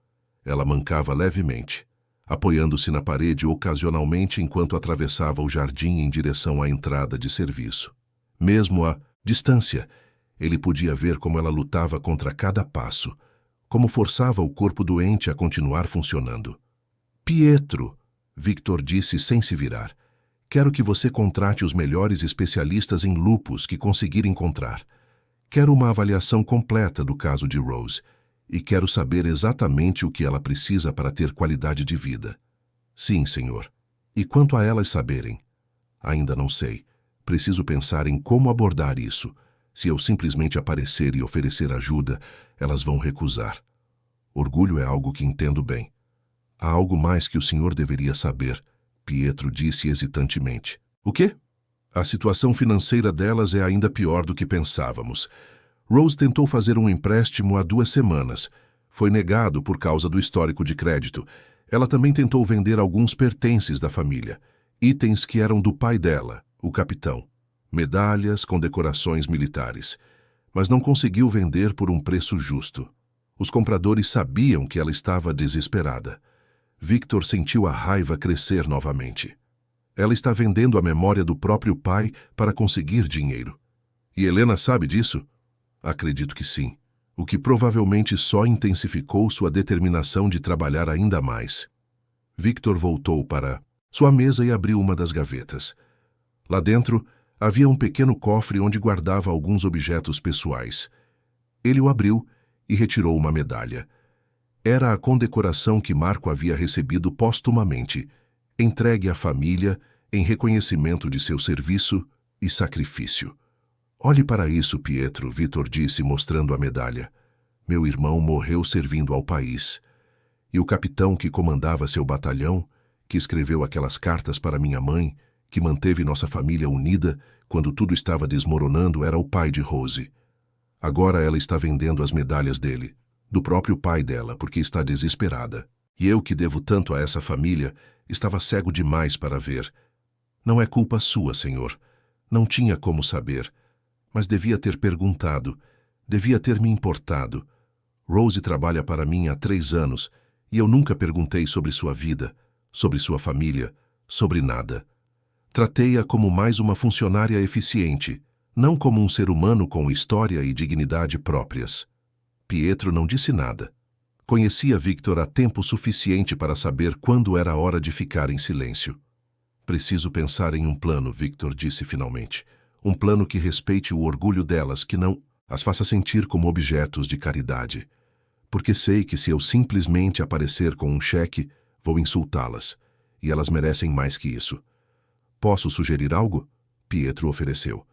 Ela mancava levemente, apoiando-se na parede ocasionalmente enquanto atravessava o jardim em direção à entrada de serviço. Mesmo à distância, ele podia ver como ela lutava contra cada passo, como forçava o corpo doente a continuar funcionando. Pietro, Victor disse sem se virar, quero que você contrate os melhores especialistas em lúpus que conseguir encontrar. Quero uma avaliação completa do caso de Rose e quero saber exatamente o que ela precisa para ter qualidade de vida. Sim, senhor. E quanto a elas saberem? Ainda não sei. Preciso pensar em como abordar isso. Se eu simplesmente aparecer e oferecer ajuda, elas vão recusar. Orgulho é algo que entendo bem. Há algo mais que o senhor deveria saber, Pietro disse hesitantemente. O quê? A situação financeira delas é ainda pior do que pensávamos. Rose tentou fazer um empréstimo há 2 semanas. Foi negado por causa do histórico de crédito. Ela também tentou vender alguns pertences da família. Itens que eram do pai dela, o capitão. Medalhas, condecorações militares. Mas não conseguiu vender por um preço justo. Os compradores sabiam que ela estava desesperada. Victor sentiu a raiva crescer novamente. Ela está vendendo a memória do próprio pai para conseguir dinheiro. E Helena sabe disso? Acredito que sim. O que provavelmente só intensificou sua determinação de trabalhar ainda mais. Victor voltou para sua mesa e abriu uma das gavetas. Lá dentro, havia um pequeno cofre onde guardava alguns objetos pessoais. Ele o abriu e retirou uma medalha. Era a condecoração que Marco havia recebido póstumamente, entregue à família em reconhecimento de seu serviço e sacrifício. Olhe para isso, Pietro, Victor disse, mostrando a medalha. Meu irmão morreu servindo ao país. E o capitão que comandava seu batalhão, que escreveu aquelas cartas para minha mãe, que manteve nossa família unida quando tudo estava desmoronando, era o pai de Rose. Agora ela está vendendo as medalhas dele, do próprio pai dela, porque está desesperada. E eu, que devo tanto a essa família, estava cego demais para ver. Não é culpa sua, senhor. Não tinha como saber. Mas devia ter perguntado. Devia ter me importado. Rose trabalha para mim há 3 anos e eu nunca perguntei sobre sua vida, sobre sua família, sobre nada. Tratei-a como mais uma funcionária eficiente, não como um ser humano com história e dignidade próprias. Pietro não disse nada. Conhecia Victor há tempo suficiente para saber quando era hora de ficar em silêncio. Preciso pensar em um plano, Victor disse finalmente. Um plano que respeite o orgulho delas, que não as faça sentir como objetos de caridade. Porque sei que se eu simplesmente aparecer com um cheque, vou insultá-las. E elas merecem mais que isso. Posso sugerir algo? Pietro ofereceu.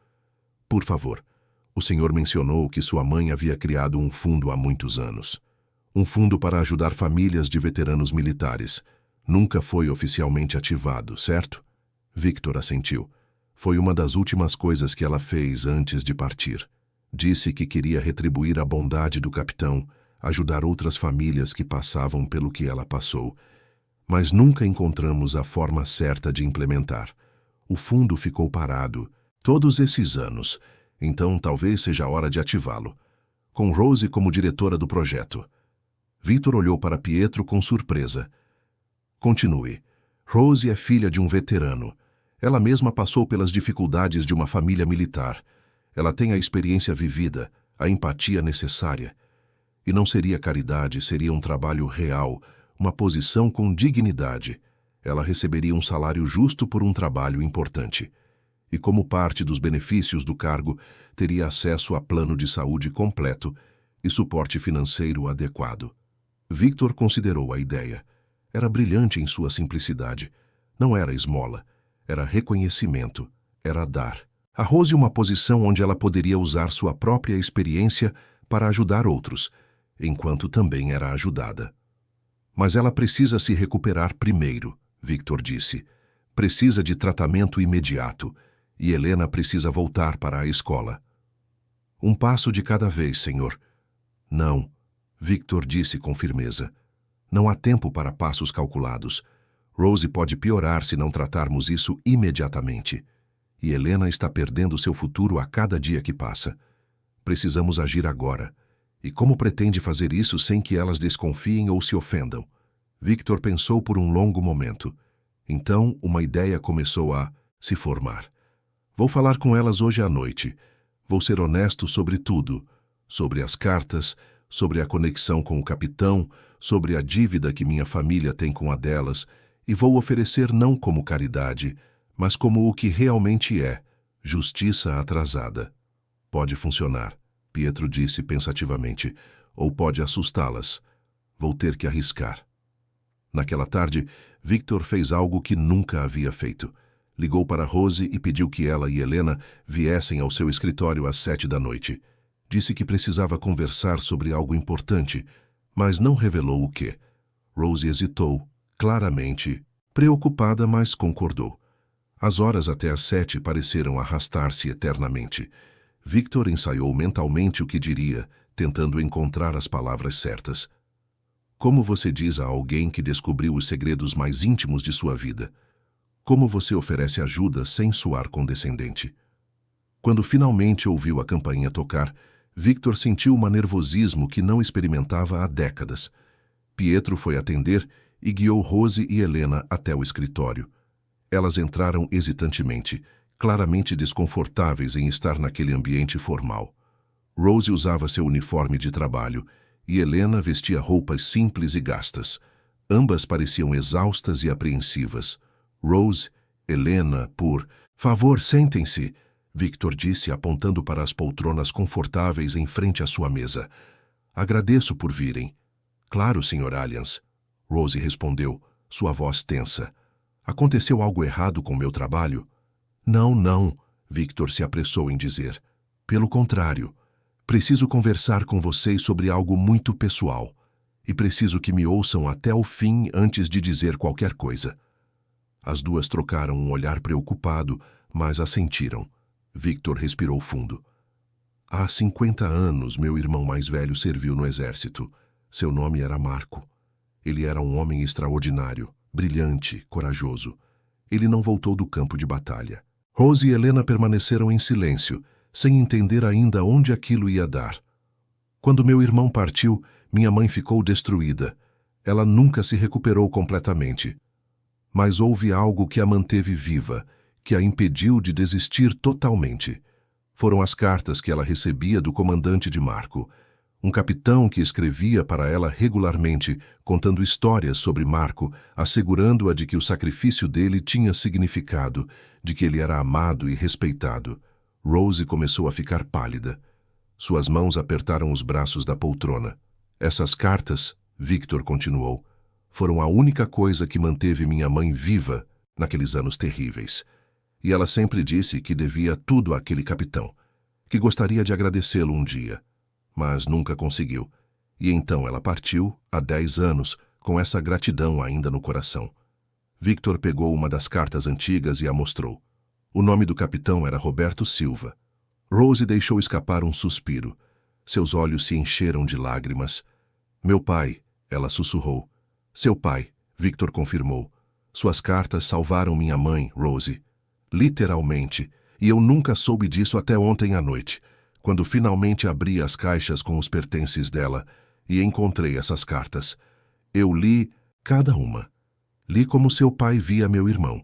Por favor. O senhor mencionou que sua mãe havia criado um fundo há muitos anos. Um fundo para ajudar famílias de veteranos militares. Nunca foi oficialmente ativado, certo? Victor assentiu. Foi uma das últimas coisas que ela fez antes de partir. Disse que queria retribuir a bondade do capitão, ajudar outras famílias que passavam pelo que ela passou. Mas nunca encontramos a forma certa de implementar. O fundo ficou parado todos esses anos, então talvez seja a hora de ativá-lo. Com Rose como diretora do projeto. Victor olhou para Pietro com surpresa. Continue. Rose é filha de um veterano. Ela mesma passou pelas dificuldades de uma família militar. Ela tem a experiência vivida, a empatia necessária. E não seria caridade, seria um trabalho real, uma posição com dignidade. Ela receberia um salário justo por um trabalho importante. E como parte dos benefícios do cargo, teria acesso a plano de saúde completo e suporte financeiro adequado. Victor considerou a ideia. Era brilhante em sua simplicidade. Não era esmola. Era reconhecimento. Era dar. A Rose uma posição onde ela poderia usar sua própria experiência para ajudar outros, enquanto também era ajudada. Mas ela precisa se recuperar primeiro, Victor disse. Precisa de tratamento imediato, e Helena precisa voltar para a escola. Um passo de cada vez, senhor. Não, Victor disse com firmeza. Não há tempo para passos calculados. Rose pode piorar se não tratarmos isso imediatamente. E Helena está perdendo seu futuro a cada dia que passa. Precisamos agir agora. E como pretende fazer isso sem que elas desconfiem ou se ofendam? Victor pensou por um longo momento. Então, uma ideia começou a se formar. Vou falar com elas hoje à noite. Vou ser honesto sobre tudo. Sobre as cartas, sobre a conexão com o capitão, sobre a dívida que minha família tem com a delas, e vou oferecer não como caridade, mas como o que realmente é, justiça atrasada. Pode funcionar, Pietro disse pensativamente, ou pode assustá-las. Vou ter que arriscar. Naquela tarde, Victor fez algo que nunca havia feito. Ligou para Rose e pediu que ela e Helena viessem ao seu escritório às 7 da noite. Disse que precisava conversar sobre algo importante, mas não revelou o quê. Rose hesitou, claramente, preocupada, mas concordou. As horas até às 7 pareceram arrastar-se eternamente. Victor ensaiou mentalmente o que diria, tentando encontrar as palavras certas. Como você diz a alguém que descobriu os segredos mais íntimos de sua vida? Como você oferece ajuda sem soar condescendente? Quando finalmente ouviu a campainha tocar, Victor sentiu um nervosismo que não experimentava há décadas. Pietro foi atender e guiou Rose e Helena até o escritório. Elas entraram hesitantemente, claramente desconfortáveis em estar naquele ambiente formal. Rose usava seu uniforme de trabalho e Helena vestia roupas simples e gastas. Ambas pareciam exaustas e apreensivas. Rose, Helena, por favor, sentem-se, Victor disse, apontando para as poltronas confortáveis em frente à sua mesa. Agradeço por virem. Claro, Sr. Alliance, Rose respondeu, sua voz tensa. Aconteceu algo errado com meu trabalho? Não, Victor se apressou em dizer. Pelo contrário, preciso conversar com vocês sobre algo muito pessoal e preciso que me ouçam até o fim antes de dizer qualquer coisa. As duas trocaram um olhar preocupado, mas assentiram. Victor respirou fundo. Há 50 anos, meu irmão mais velho serviu no exército. Seu nome era Marco. Ele era um homem extraordinário, brilhante, corajoso. Ele não voltou do campo de batalha. Rose e Helena permaneceram em silêncio, sem entender ainda onde aquilo ia dar. Quando meu irmão partiu, minha mãe ficou destruída. Ela nunca se recuperou completamente. Mas houve algo que a manteve viva, que a impediu de desistir totalmente. Foram as cartas que ela recebia do comandante de Marco, um capitão que escrevia para ela regularmente, contando histórias sobre Marco, assegurando-a de que o sacrifício dele tinha significado, de que ele era amado e respeitado. Rose começou a ficar pálida. Suas mãos apertaram os braços da poltrona. Essas cartas, Victor continuou, foram a única coisa que manteve minha mãe viva naqueles anos terríveis. E ela sempre disse que devia tudo àquele capitão, que gostaria de agradecê-lo um dia. Mas nunca conseguiu. E então ela partiu, há 10 anos, com essa gratidão ainda no coração. Victor pegou uma das cartas antigas e a mostrou. O nome do capitão era Roberto Silva. Rose deixou escapar um suspiro. Seus olhos se encheram de lágrimas. Meu pai, ela sussurrou. Seu pai, Victor confirmou. Suas cartas salvaram minha mãe, Rose. Literalmente, e eu nunca soube disso até ontem à noite, quando finalmente abri as caixas com os pertences dela e encontrei essas cartas. Eu li cada uma. Li como seu pai via meu irmão,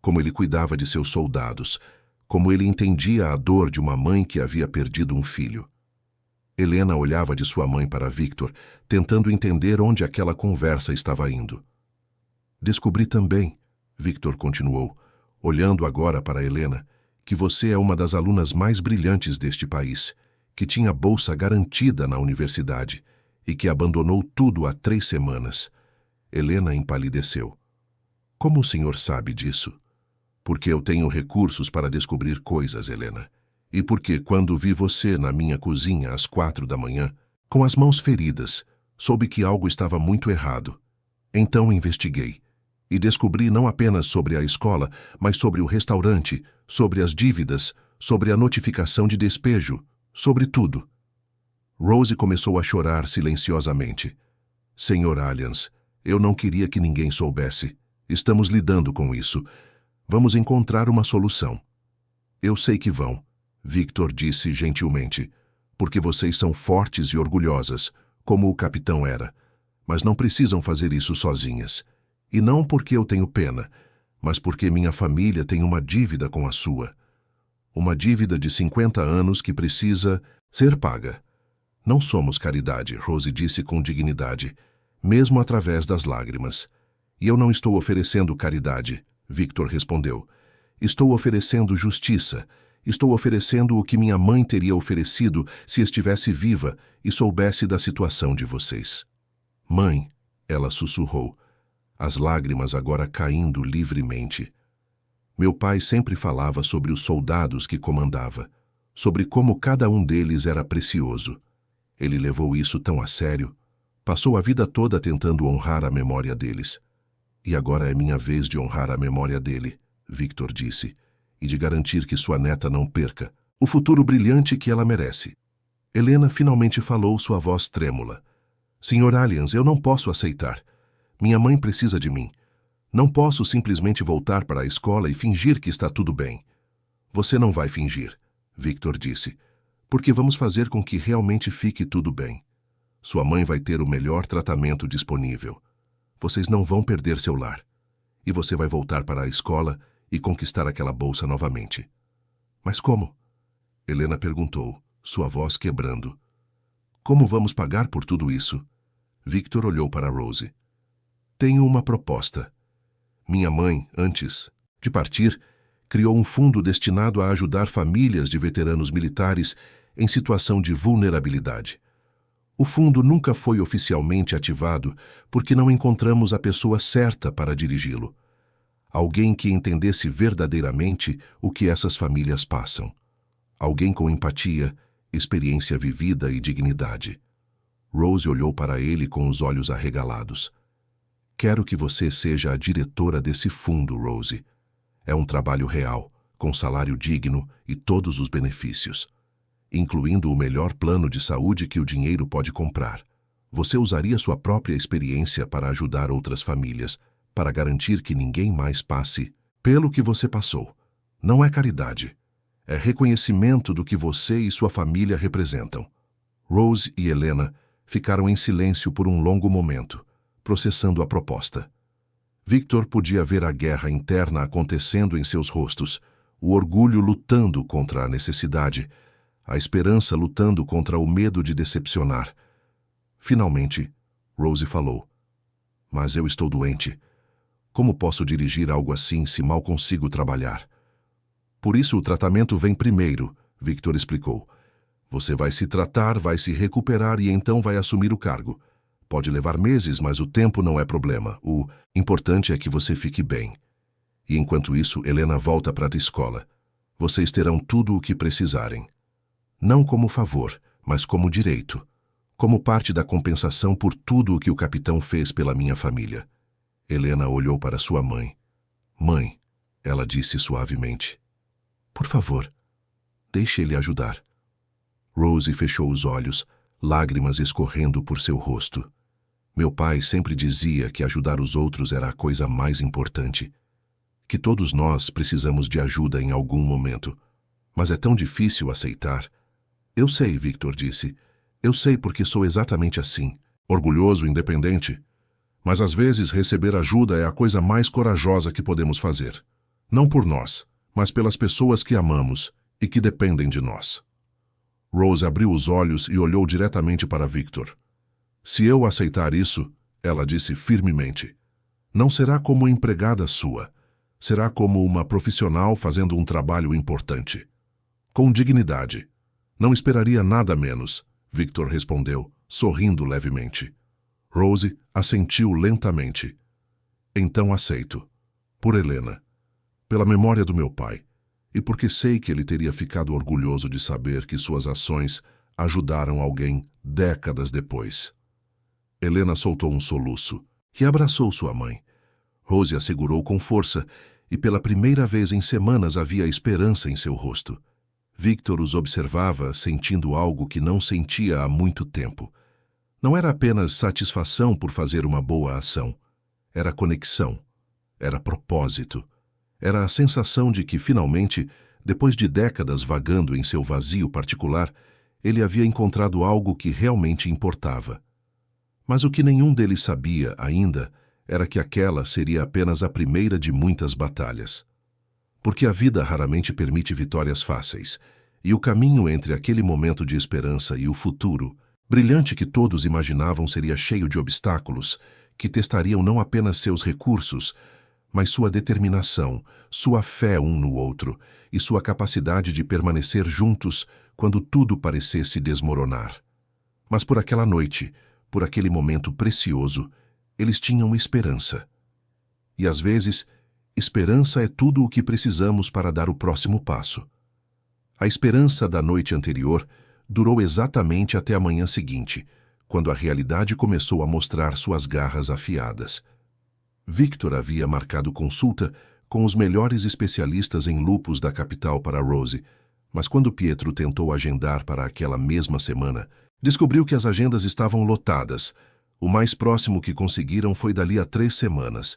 como ele cuidava de seus soldados, como ele entendia a dor de uma mãe que havia perdido um filho. Helena olhava de sua mãe para Victor, tentando entender onde aquela conversa estava indo. Descobri também, Victor continuou, olhando agora para Helena, que você é uma das alunas mais brilhantes deste país, que tinha bolsa garantida na universidade e que abandonou tudo há 3 semanas. Helena empalideceu. Como o senhor sabe disso? Porque eu tenho recursos para descobrir coisas, Helena. E porque quando vi você na minha cozinha às 4 da manhã, com as mãos feridas, soube que algo estava muito errado. Então investiguei. E descobri não apenas sobre a escola, mas sobre o restaurante, sobre as dívidas, sobre a notificação de despejo, sobre tudo. Rose começou a chorar silenciosamente. Senhor Alliance, eu não queria que ninguém soubesse. Estamos lidando com isso. Vamos encontrar uma solução. Eu sei que vão, Victor disse gentilmente, porque vocês são fortes e orgulhosas, como o capitão era. Mas não precisam fazer isso sozinhas. E não porque eu tenho pena, mas porque minha família tem uma dívida com a sua. Uma dívida de 50 anos que precisa ser paga. Não somos caridade, Rose disse com dignidade, mesmo através das lágrimas. E eu não estou oferecendo caridade, Victor respondeu. Estou oferecendo justiça. Estou oferecendo o que minha mãe teria oferecido se estivesse viva e soubesse da situação de vocês. Mãe, ela sussurrou, as lágrimas agora caindo livremente. Meu pai sempre falava sobre os soldados que comandava, sobre como cada um deles era precioso. Ele levou isso tão a sério. Passou a vida toda tentando honrar a memória deles. E agora é minha vez de honrar a memória dele, Victor disse, e de garantir que sua neta não perca o futuro brilhante que ela merece. Helena finalmente falou, sua voz trêmula. Sr. Alliance, eu não posso aceitar. Minha mãe precisa de mim. Não posso simplesmente voltar para a escola e fingir que está tudo bem. Você não vai fingir, Victor disse, porque vamos fazer com que realmente fique tudo bem. Sua mãe vai ter o melhor tratamento disponível. Vocês não vão perder seu lar. E você vai voltar para a escola e conquistar aquela bolsa novamente. Mas como? Helena perguntou, sua voz quebrando. Como vamos pagar por tudo isso? Victor olhou para Rose. Tenho uma proposta. Minha mãe, antes de partir, criou um fundo destinado a ajudar famílias de veteranos militares em situação de vulnerabilidade. O fundo nunca foi oficialmente ativado porque não encontramos a pessoa certa para dirigi-lo. Alguém que entendesse verdadeiramente o que essas famílias passam. Alguém com empatia, experiência vivida e dignidade. Rose olhou para ele com os olhos arregalados. Quero que você seja a diretora desse fundo, Rose. É um trabalho real, com salário digno e todos os benefícios, incluindo o melhor plano de saúde que o dinheiro pode comprar. Você usaria sua própria experiência para ajudar outras famílias, para garantir que ninguém mais passe pelo que você passou. Não é caridade. É reconhecimento do que você e sua família representam. Rose e Helena ficaram em silêncio por um longo momento, processando a proposta. Victor podia ver a guerra interna acontecendo em seus rostos, o orgulho lutando contra a necessidade, a esperança lutando contra o medo de decepcionar. Finalmente, Rose falou. Mas eu estou doente. Como posso dirigir algo assim se mal consigo trabalhar? Por isso o tratamento vem primeiro, Victor explicou. Você vai se tratar, vai se recuperar e então vai assumir o cargo. Pode levar meses, mas o tempo não é problema. O importante é que você fique bem. E enquanto isso, Helena volta para a escola. Vocês terão tudo o que precisarem. Não como favor, mas como direito. Como parte da compensação por tudo o que o capitão fez pela minha família. Helena olhou para sua mãe. Mãe, ela disse suavemente. Por favor, deixe ele ajudar. Rose fechou os olhos, lágrimas escorrendo por seu rosto. Meu pai sempre dizia que ajudar os outros era a coisa mais importante. Que todos nós precisamos de ajuda em algum momento. Mas é tão difícil aceitar. Eu sei, Victor disse. Eu sei porque sou exatamente assim. Orgulhoso, independente. Mas às vezes receber ajuda é a coisa mais corajosa que podemos fazer. Não por nós, mas pelas pessoas que amamos e que dependem de nós. Rose abriu os olhos e olhou diretamente para Victor. Se eu aceitar isso, ela disse firmemente, não será como empregada sua. Será como uma profissional fazendo um trabalho importante. Com dignidade. Não esperaria nada menos, Victor respondeu, sorrindo levemente. Rose assentiu lentamente. Então aceito. Por Helena. Pela memória do meu pai. E porque sei que ele teria ficado orgulhoso de saber que suas ações ajudaram alguém décadas depois. Helena soltou um soluço e abraçou sua mãe. Rose a segurou com força e pela primeira vez em semanas havia esperança em seu rosto. Victor os observava, sentindo algo que não sentia há muito tempo. Não era apenas satisfação por fazer uma boa ação. Era conexão. Era propósito. Era a sensação de que, finalmente, depois de décadas vagando em seu vazio particular, ele havia encontrado algo que realmente importava. Mas o que nenhum deles sabia ainda era que aquela seria apenas a primeira de muitas batalhas. Porque a vida raramente permite vitórias fáceis, e o caminho entre aquele momento de esperança e o futuro, brilhante que todos imaginavam seria cheio de obstáculos, que testariam não apenas seus recursos, mas sua determinação, sua fé um no outro e sua capacidade de permanecer juntos quando tudo parecesse desmoronar. Mas por aquela noite, por aquele momento precioso, eles tinham esperança. E às vezes, esperança é tudo o que precisamos para dar o próximo passo. A esperança da noite anterior durou exatamente até a manhã seguinte, quando a realidade começou a mostrar suas garras afiadas. Victor havia marcado consulta com os melhores especialistas em lupus da capital para Rose, mas quando Pietro tentou agendar para aquela mesma semana, descobriu que as agendas estavam lotadas. O mais próximo que conseguiram foi dali a 3 semanas.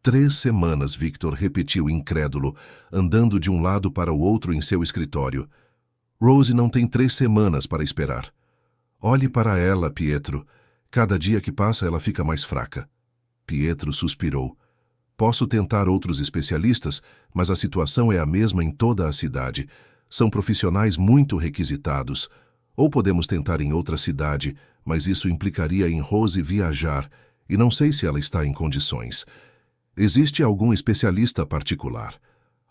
3 semanas, Victor repetiu incrédulo, andando de um lado para o outro em seu escritório. Rose não tem 3 semanas para esperar. Olhe para ela, Pietro. Cada dia que passa ela fica mais fraca. Pietro suspirou. Posso tentar outros especialistas, mas a situação é a mesma em toda a cidade. São profissionais muito requisitados. Ou podemos tentar em outra cidade, mas isso implicaria em Rose viajar, e não sei se ela está em condições. Existe algum especialista particular?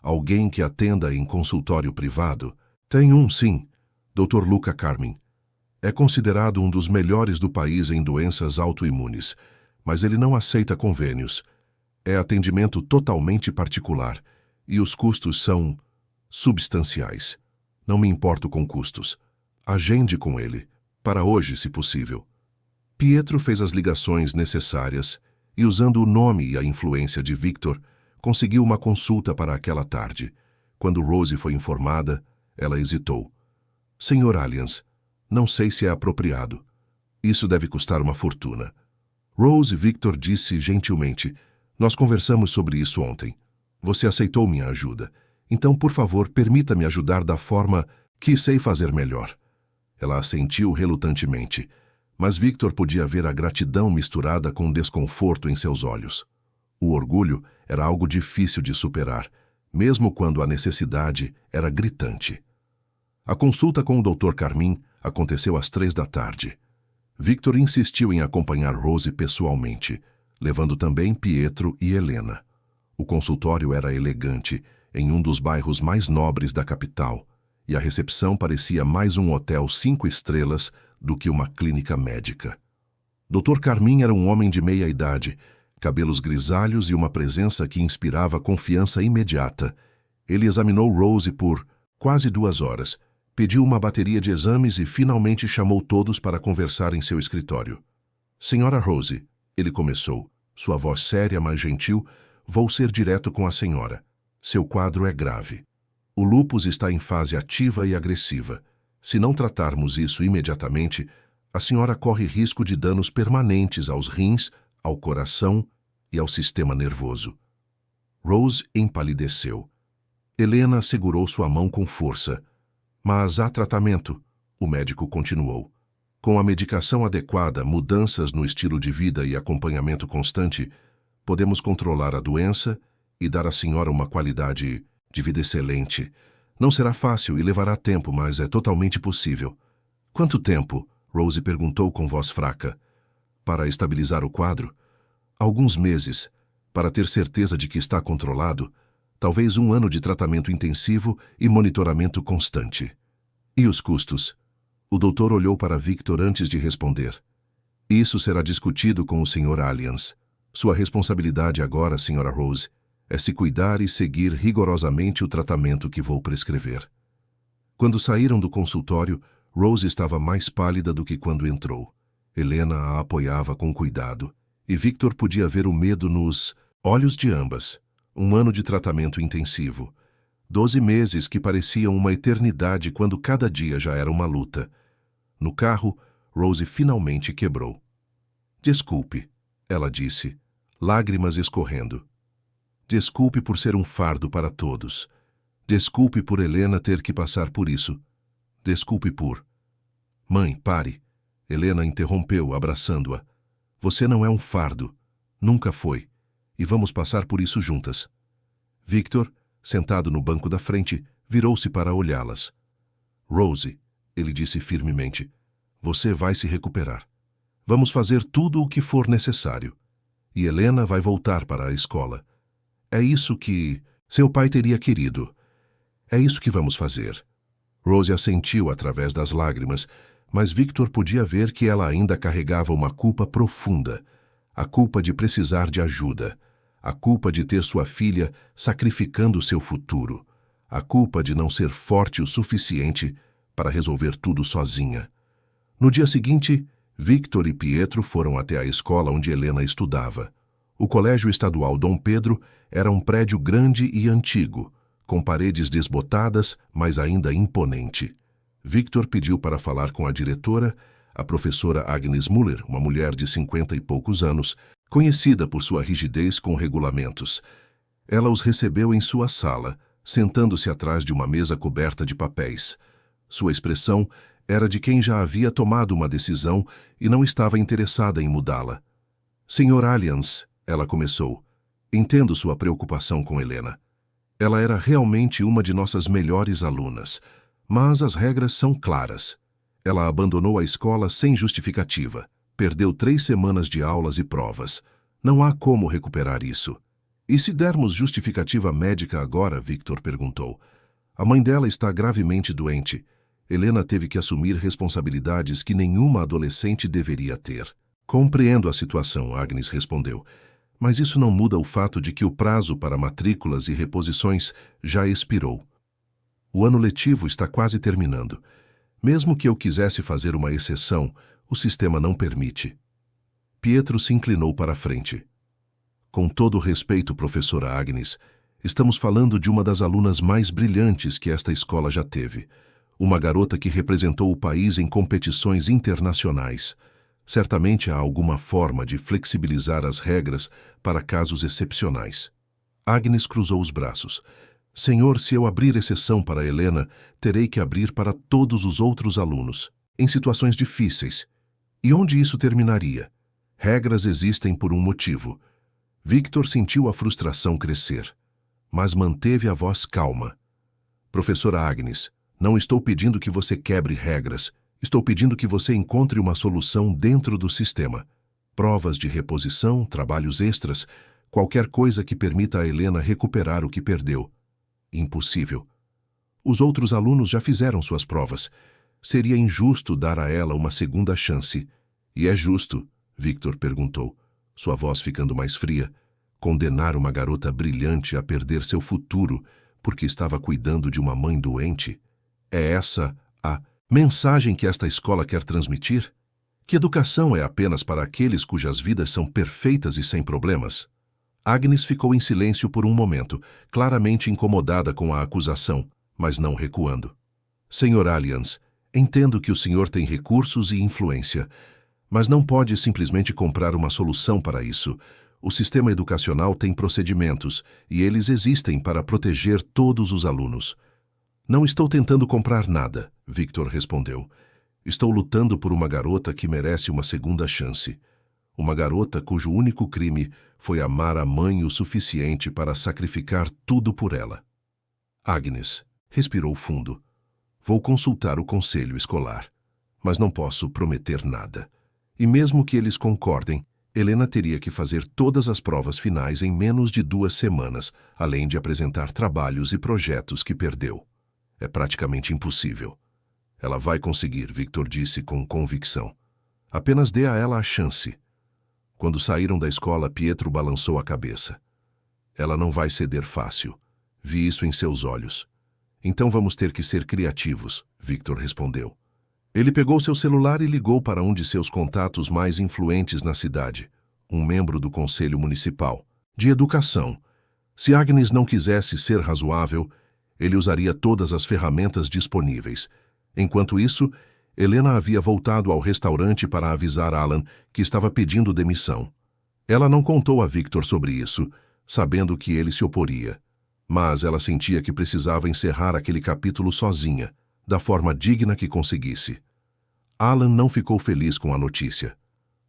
Alguém que atenda em consultório privado? Tem um, sim. Dr. Luca Carmin. É considerado um dos melhores do país em doenças autoimunes, mas ele não aceita convênios. É atendimento totalmente particular, e os custos são substanciais. Não me importo com custos. Agende com ele, para hoje, se possível. Pietro fez as ligações necessárias e, usando o nome e a influência de Victor, conseguiu uma consulta para aquela tarde. Quando Rose foi informada, ela hesitou. Sr. Alliance, não sei se é apropriado. Isso deve custar uma fortuna. Rose Victor disse gentilmente, nós conversamos sobre isso ontem. Você aceitou minha ajuda. Então, por favor, permita-me ajudar da forma que sei fazer melhor. Ela assentiu relutantemente, mas Victor podia ver a gratidão misturada com desconforto em seus olhos. O orgulho era algo difícil de superar, mesmo quando a necessidade era gritante. A consulta com o Dr. Carmin aconteceu às 3 da tarde. Victor insistiu em acompanhar Rose pessoalmente, levando também Pietro e Helena. O consultório era elegante, em um dos bairros mais nobres da capital, e a recepção parecia mais um hotel 5 estrelas do que uma clínica médica. Dr. Carmin era um homem de meia idade, cabelos grisalhos e uma presença que inspirava confiança imediata. Ele examinou Rose por quase 2 horas, pediu uma bateria de exames e finalmente chamou todos para conversar em seu escritório. Senhora Rose, ele começou, sua voz séria, mas gentil, vou ser direto com a senhora. Seu quadro é grave. O lúpus está em fase ativa e agressiva. Se não tratarmos isso imediatamente, a senhora corre risco de danos permanentes aos rins, ao coração e ao sistema nervoso. Rose empalideceu. Helena segurou sua mão com força. Mas há tratamento, o médico continuou. Com a medicação adequada, mudanças no estilo de vida e acompanhamento constante, podemos controlar a doença e dar à senhora uma qualidade de vida excelente. Não será fácil e levará tempo, mas é totalmente possível. Quanto tempo? Rose perguntou com voz fraca. Para estabilizar o quadro? Alguns meses. Para ter certeza de que está controlado, talvez 1 ano de tratamento intensivo e monitoramento constante. E os custos? O doutor olhou para Victor antes de responder. Isso será discutido com o Sr. Alliance. Sua responsabilidade agora, Sra. Rose, é se cuidar e seguir rigorosamente o tratamento que vou prescrever. Quando saíram do consultório, Rose estava mais pálida do que quando entrou. Helena a apoiava com cuidado, e Victor podia ver o medo nos olhos de ambas. 1 ano de tratamento intensivo. 12 meses que pareciam uma eternidade quando cada dia já era uma luta. No carro, Rose finalmente quebrou. Desculpe, ela disse, lágrimas escorrendo. Desculpe por ser um fardo para todos. Desculpe por Helena ter que passar por isso. Desculpe por... Mãe, pare. Helena interrompeu, abraçando-a. Você não é um fardo. Nunca foi. E vamos passar por isso juntas. Victor, sentado no banco da frente, virou-se para olhá-las. Rose, ele disse firmemente, você vai se recuperar. Vamos fazer tudo o que for necessário. E Helena vai voltar para a escola. É isso que seu pai teria querido. É isso que vamos fazer. Rose assentiu através das lágrimas, mas Victor podia ver que ela ainda carregava uma culpa profunda. A culpa de precisar de ajuda. A culpa de ter sua filha sacrificando seu futuro. A culpa de não ser forte o suficiente para resolver tudo sozinha. No dia seguinte, Victor e Pietro foram até a escola onde Helena estudava. O Colégio Estadual Dom Pedro era um prédio grande e antigo, com paredes desbotadas, mas ainda imponente. Victor pediu para falar com a diretora, a professora Agnes Muller, uma mulher de 50 e poucos anos, conhecida por sua rigidez com regulamentos. Ela os recebeu em sua sala, sentando-se atrás de uma mesa coberta de papéis. Sua expressão era de quem já havia tomado uma decisão e não estava interessada em mudá-la. Sr. Alliance, ela começou, entendo sua preocupação com Helena. Ela era realmente uma de nossas melhores alunas, mas as regras são claras. Ela abandonou a escola sem justificativa, perdeu 3 semanas de aulas e provas. Não há como recuperar isso. E se dermos justificativa médica agora, Victor perguntou. A mãe dela está gravemente doente. Helena teve que assumir responsabilidades que nenhuma adolescente deveria ter. Compreendo a situação, Agnes respondeu. Mas isso não muda o fato de que o prazo para matrículas e reposições já expirou. O ano letivo está quase terminando. Mesmo que eu quisesse fazer uma exceção, o sistema não permite. Pietro se inclinou para a frente. Com todo o respeito, professora Agnes, estamos falando de uma das alunas mais brilhantes que esta escola já teve. Uma garota que representou o país em competições internacionais. Certamente há alguma forma de flexibilizar as regras para casos excepcionais. Agnes cruzou os braços. Senhor, se eu abrir exceção para Helena, terei que abrir para todos os outros alunos, em situações difíceis. E onde isso terminaria? Regras existem por um motivo. Victor sentiu a frustração crescer, mas manteve a voz calma. Professora Agnes, não estou pedindo que você quebre regras. Estou pedindo que você encontre uma solução dentro do sistema. Provas de reposição, trabalhos extras, qualquer coisa que permita a Helena recuperar o que perdeu. Impossível. Os outros alunos já fizeram suas provas. Seria injusto dar a ela uma segunda chance. E é justo, Victor perguntou, sua voz ficando mais fria, condenar uma garota brilhante a perder seu futuro porque estava cuidando de uma mãe doente? É essa a mensagem que esta escola quer transmitir? Que educação é apenas para aqueles cujas vidas são perfeitas e sem problemas? Agnes ficou em silêncio por um momento, claramente incomodada com a acusação, mas não recuando. Sr. Alliance, entendo que o senhor tem recursos e influência, mas não pode simplesmente comprar uma solução para isso. O sistema educacional tem procedimentos, e eles existem para proteger todos os alunos. Não estou tentando comprar nada, Victor respondeu. Estou lutando por uma garota que merece uma segunda chance. Uma garota cujo único crime foi amar a mãe o suficiente para sacrificar tudo por ela. Agnes respirou fundo. Vou consultar o conselho escolar, mas não posso prometer nada. E mesmo que eles concordem, Helena teria que fazer todas as provas finais em menos de 2 semanas, além de apresentar trabalhos e projetos que perdeu. É praticamente impossível. Ela vai conseguir, Victor disse com convicção. Apenas dê a ela a chance. Quando saíram da escola, Pietro balançou a cabeça. Ela não vai ceder fácil. Vi isso em seus olhos. Então vamos ter que ser criativos, Victor respondeu. Ele pegou seu celular e ligou para um de seus contatos mais influentes na cidade, um membro do Conselho Municipal, de Educação. Se Agnes não quisesse ser razoável, ele usaria todas as ferramentas disponíveis. Enquanto isso, Helena havia voltado ao restaurante para avisar Alan que estava pedindo demissão. Ela não contou a Victor sobre isso, sabendo que ele se oporia. Mas ela sentia que precisava encerrar aquele capítulo sozinha, da forma digna que conseguisse. Alan não ficou feliz com a notícia.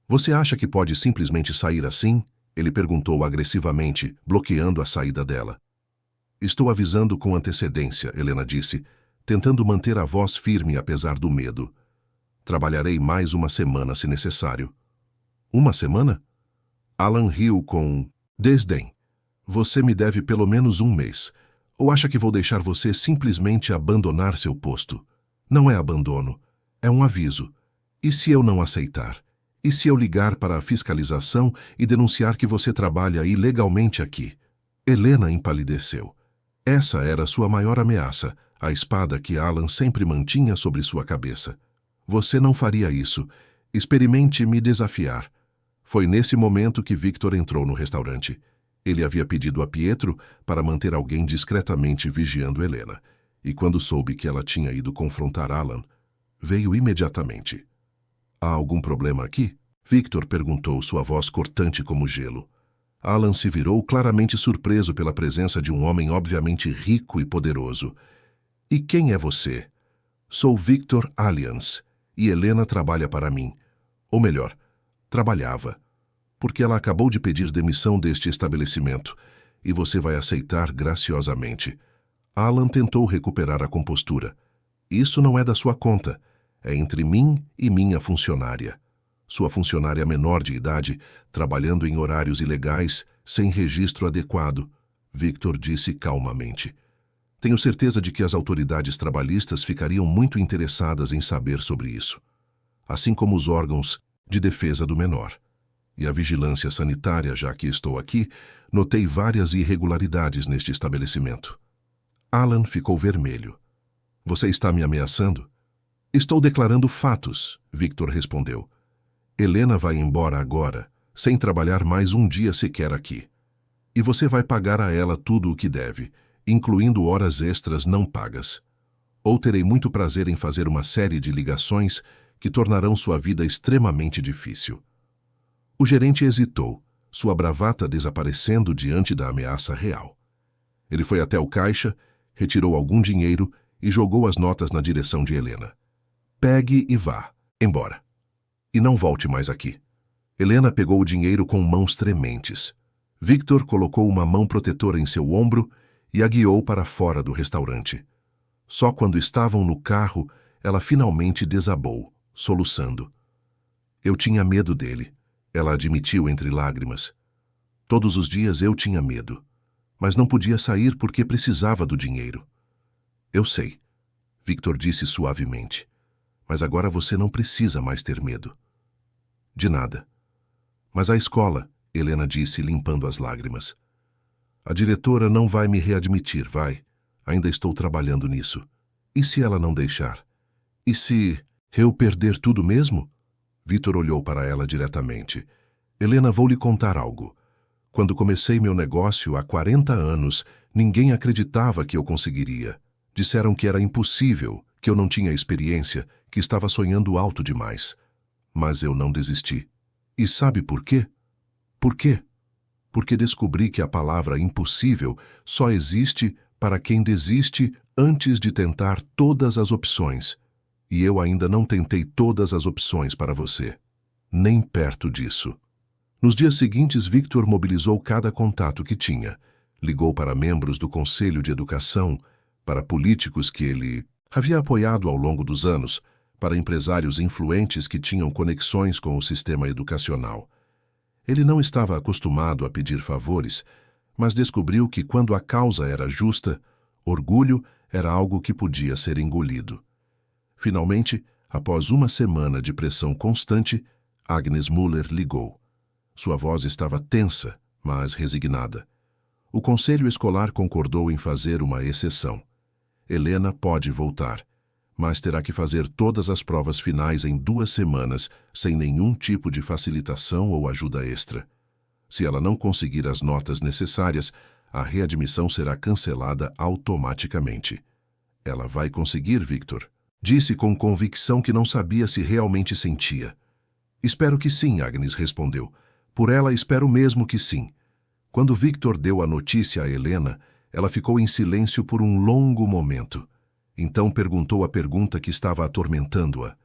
Você acha que pode simplesmente sair assim? Ele perguntou agressivamente, bloqueando a saída dela. Estou avisando com antecedência, Helena disse, tentando manter a voz firme apesar do medo. Trabalharei mais 1 semana se necessário. 1 semana? Alan riu com desdém. Você me deve pelo menos 1 mês. Ou acha que vou deixar você simplesmente abandonar seu posto? Não é abandono, é um aviso. E se eu não aceitar? E se eu ligar para a fiscalização e denunciar que você trabalha ilegalmente aqui? Helena empalideceu. Essa era sua maior ameaça, a espada que Alan sempre mantinha sobre sua cabeça. Você não faria isso. Experimente me desafiar. Foi nesse momento que Victor entrou no restaurante. Ele havia pedido a Pietro para manter alguém discretamente vigiando Helena, e quando soube que ela tinha ido confrontar Alan, veio imediatamente. Há algum problema aqui? Victor perguntou, sua voz cortante como gelo. Alan se virou, claramente surpreso pela presença de um homem obviamente rico e poderoso. E quem é você? Sou Victor Alliance, e Helena trabalha para mim. Ou melhor, trabalhava. Porque ela acabou de pedir demissão deste estabelecimento, e você vai aceitar graciosamente. Alan tentou recuperar a compostura. Isso não é da sua conta. É entre mim e minha funcionária. Sua funcionária menor de idade, trabalhando em horários ilegais, sem registro adequado, Victor disse calmamente. Tenho certeza de que as autoridades trabalhistas ficariam muito interessadas em saber sobre isso, assim como os órgãos de defesa do menor. E a vigilância sanitária, já que estou aqui, notei várias irregularidades neste estabelecimento. Alan ficou vermelho. Você está me ameaçando? Estou declarando fatos, Victor respondeu. Helena vai embora agora, sem trabalhar mais um dia sequer aqui. E você vai pagar a ela tudo o que deve, incluindo horas extras não pagas. Ou terei muito prazer em fazer uma série de ligações que tornarão sua vida extremamente difícil. O gerente hesitou, sua bravata desaparecendo diante da ameaça real. Ele foi até o caixa, retirou algum dinheiro e jogou as notas na direção de Helena. Pegue e vá, embora. E não volte mais aqui. Helena pegou o dinheiro com mãos trementes. Victor colocou uma mão protetora em seu ombro e a guiou para fora do restaurante. Só quando estavam no carro, ela finalmente desabou, soluçando. Eu tinha medo dele, ela admitiu entre lágrimas. Todos os dias eu tinha medo, mas não podia sair porque precisava do dinheiro. Eu sei, Victor disse suavemente, mas agora você não precisa mais ter medo. De nada. Mas a escola, Helena disse, limpando as lágrimas. A diretora não vai me readmitir, vai? Ainda estou trabalhando nisso. E se ela não deixar? E se eu perder tudo mesmo? Victor olhou para ela diretamente. Helena, vou lhe contar algo. Quando comecei meu negócio há 40 anos, ninguém acreditava que eu conseguiria. Disseram que era impossível, que eu não tinha experiência, que estava sonhando alto demais. Mas eu não desisti. E sabe por quê? Por quê? Porque descobri que a palavra impossível só existe para quem desiste antes de tentar todas as opções. E eu ainda não tentei todas as opções para você. Nem perto disso. Nos dias seguintes, Victor mobilizou cada contato que tinha. Ligou para membros do Conselho de Educação, para políticos que ele havia apoiado ao longo dos anos, para empresários influentes que tinham conexões com o sistema educacional. Ele não estava acostumado a pedir favores, mas descobriu que quando a causa era justa, orgulho era algo que podia ser engolido. Finalmente, após uma semana de pressão constante, Agnes Muller ligou. Sua voz estava tensa, mas resignada. O conselho escolar concordou em fazer uma exceção. Helena pode voltar, mas terá que fazer todas as provas finais em 2 semanas, sem nenhum tipo de facilitação ou ajuda extra. Se ela não conseguir as notas necessárias, a readmissão será cancelada automaticamente. Ela vai conseguir, Victor. Disse com convicção que não sabia se realmente sentia. Espero que sim, Agnes respondeu. Por ela, espero mesmo que sim. Quando Victor deu a notícia a Helena, ela ficou em silêncio por um longo momento. Então perguntou a pergunta que estava atormentando-a.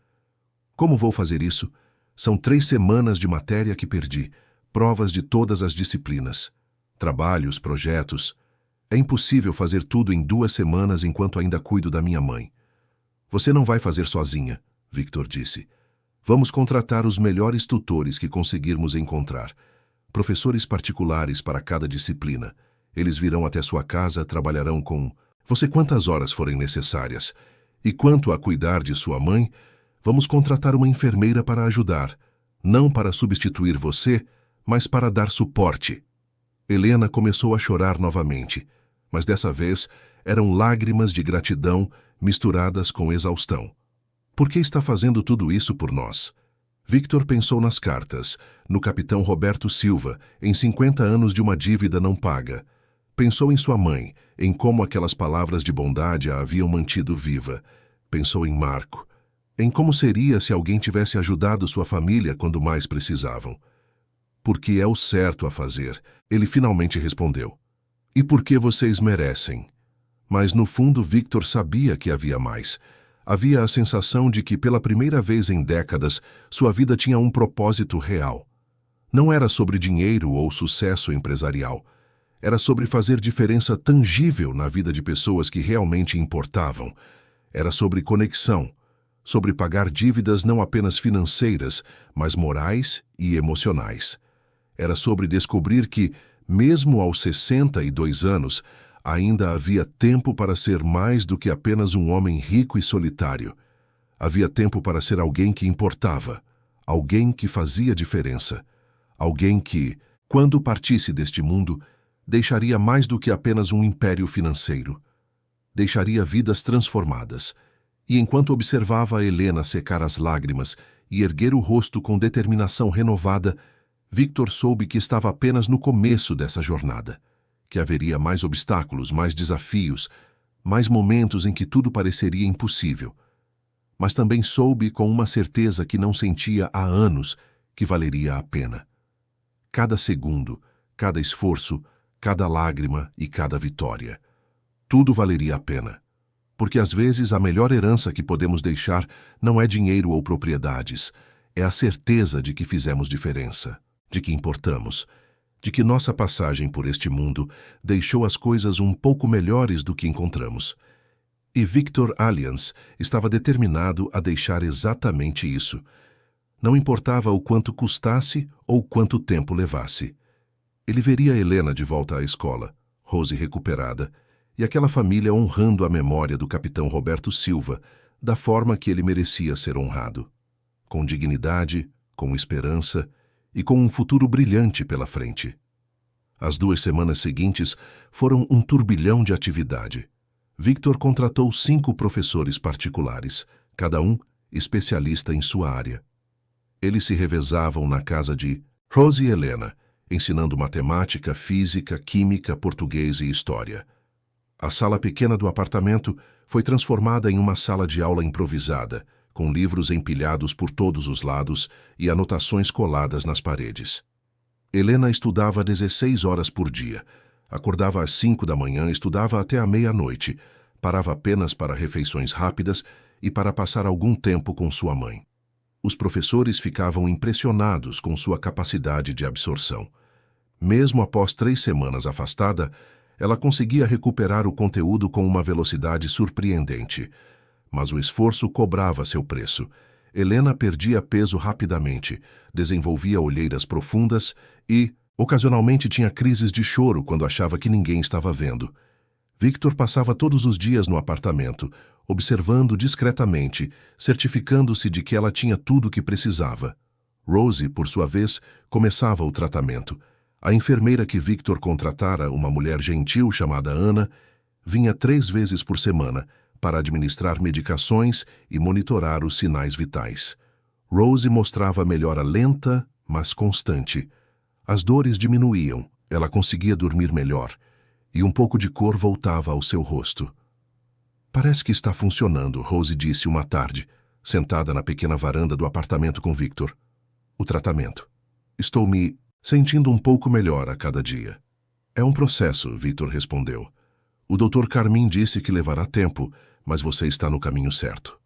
Como vou fazer isso? São 3 semanas de matéria que perdi, provas de todas as disciplinas, trabalhos, projetos. É impossível fazer tudo em 2 semanas enquanto ainda cuido da minha mãe. Você não vai fazer sozinha, Victor disse. Vamos contratar os melhores tutores que conseguirmos encontrar. Professores particulares para cada disciplina. Eles virão até sua casa, trabalharão com você quantas horas forem necessárias. E quanto a cuidar de sua mãe, vamos contratar uma enfermeira para ajudar, não para substituir você, mas para dar suporte. Helena começou a chorar novamente, mas dessa vez eram lágrimas de gratidão misturadas com exaustão. Por que está fazendo tudo isso por nós? Victor pensou nas cartas, no capitão Roberto Silva, em 50 anos de uma dívida não paga. Pensou em sua mãe, em como aquelas palavras de bondade a haviam mantido viva. Pensou em Marco. em como seria se alguém tivesse ajudado sua família quando mais precisavam. Porque é o certo a fazer, ele finalmente respondeu. E porque vocês merecem. Mas no fundo Victor sabia que havia mais. Havia a sensação de que pela primeira vez em décadas sua vida tinha um propósito real. Não era sobre dinheiro ou sucesso empresarial. Era sobre fazer diferença tangível na vida de pessoas que realmente importavam. Era sobre conexão, sobre pagar dívidas não apenas financeiras, mas morais e emocionais. Era sobre descobrir que, mesmo aos 62 anos, ainda havia tempo para ser mais do que apenas um homem rico e solitário. Havia tempo para ser alguém que importava, alguém que fazia diferença, alguém que, quando partisse deste mundo, deixaria mais do que apenas um império financeiro. Deixaria vidas transformadas. E enquanto observava a Helena secar as lágrimas e erguer o rosto com determinação renovada, Victor soube que estava apenas no começo dessa jornada, que haveria mais obstáculos, mais desafios, mais momentos em que tudo pareceria impossível. Mas também soube com uma certeza que não sentia há anos que valeria a pena. Cada segundo, cada esforço, cada lágrima e cada vitória. Tudo valeria a pena. Porque às vezes a melhor herança que podemos deixar não é dinheiro ou propriedades, é a certeza de que fizemos diferença, de que importamos, de que nossa passagem por este mundo deixou as coisas um pouco melhores do que encontramos. E Victor Allianz estava determinado a deixar exatamente isso. Não importava o quanto custasse ou quanto tempo levasse. Ele veria Helena de volta à escola, Rose recuperada, e aquela família honrando a memória do capitão Roberto Silva, da forma que ele merecia ser honrado. Com dignidade, com esperança e com um futuro brilhante pela frente. As 2 semanas seguintes foram um turbilhão de atividade. Victor contratou 5 professores particulares, cada um especialista em sua área. Eles se revezavam na casa de Rose e Helena, ensinando matemática, física, química, português e história. A sala pequena do apartamento foi transformada em uma sala de aula improvisada, com livros empilhados por todos os lados e anotações coladas nas paredes. Helena estudava 16 horas por dia. Acordava às 5 da manhã, estudava até à meia-noite, parava apenas para refeições rápidas e para passar algum tempo com sua mãe. Os professores ficavam impressionados com sua capacidade de absorção. Mesmo após 3 semanas afastada, ela conseguia recuperar o conteúdo com uma velocidade surpreendente. Mas o esforço cobrava seu preço. Helena perdia peso rapidamente, desenvolvia olheiras profundas e, ocasionalmente, tinha crises de choro quando achava que ninguém estava vendo. Victor passava todos os dias no apartamento, observando discretamente, certificando-se de que ela tinha tudo o que precisava. Rose, por sua vez, começava o tratamento. A enfermeira que Victor contratara, uma mulher gentil chamada Ana, vinha 3 vezes por semana para administrar medicações e monitorar os sinais vitais. Rose mostrava melhora lenta, mas constante. As dores diminuíam, ela conseguia dormir melhor, e um pouco de cor voltava ao seu rosto. Parece que está funcionando, Rose disse uma tarde, sentada na pequena varanda do apartamento com Victor. O tratamento. Estou me sentindo um pouco melhor a cada dia. É um processo, Victor respondeu. O Dr. Carmin disse que levará tempo, mas você está no caminho certo.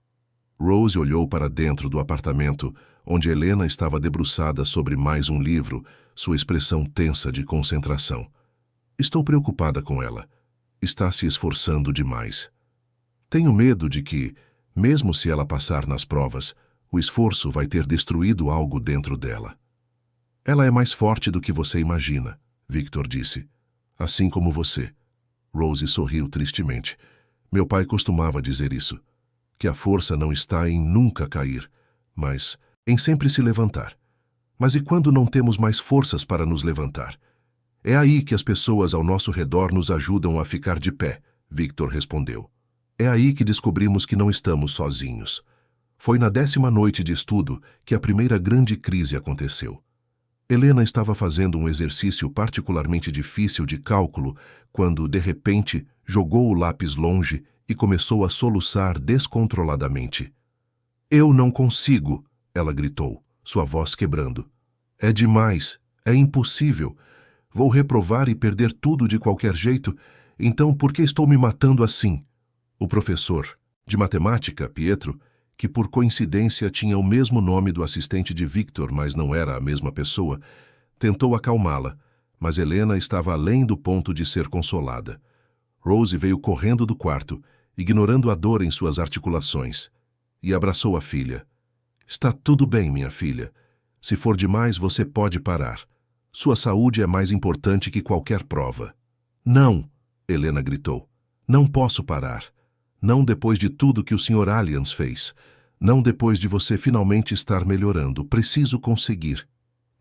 Rose olhou para dentro do apartamento, onde Helena estava debruçada sobre mais um livro, sua expressão tensa de concentração. Estou preocupada com ela. Está se esforçando demais. Tenho medo de que, mesmo se ela passar nas provas, o esforço vai ter destruído algo dentro dela. Ela é mais forte do que você imagina, Victor disse. Assim como você. Rose sorriu tristemente. Meu pai costumava dizer isso, que a força não está em nunca cair, mas em sempre se levantar. Mas e quando não temos mais forças para nos levantar? É aí que as pessoas ao nosso redor nos ajudam a ficar de pé, Victor respondeu. É aí que descobrimos que não estamos sozinhos. Foi na 10ª noite de estudo que a primeira grande crise aconteceu. Helena estava fazendo um exercício particularmente difícil de cálculo quando, de repente, jogou o lápis longe e começou a soluçar descontroladamente. Eu não consigo, ela gritou, sua voz quebrando. É demais, é impossível. Vou reprovar e perder tudo de qualquer jeito, então por que estou me matando assim? O professor de matemática, Pietro, que por coincidência tinha o mesmo nome do assistente de Victor, mas não era a mesma pessoa, tentou acalmá-la, mas Helena estava além do ponto de ser consolada. Rose veio correndo do quarto, ignorando a dor em suas articulações, e abraçou a filha. Está tudo bem, minha filha. Se for demais, você pode parar. Sua saúde é mais importante que qualquer prova. Não, Helena gritou. Não posso parar. Não depois de tudo que o Sr. Alliance fez. Não depois de você finalmente estar melhorando. Preciso conseguir.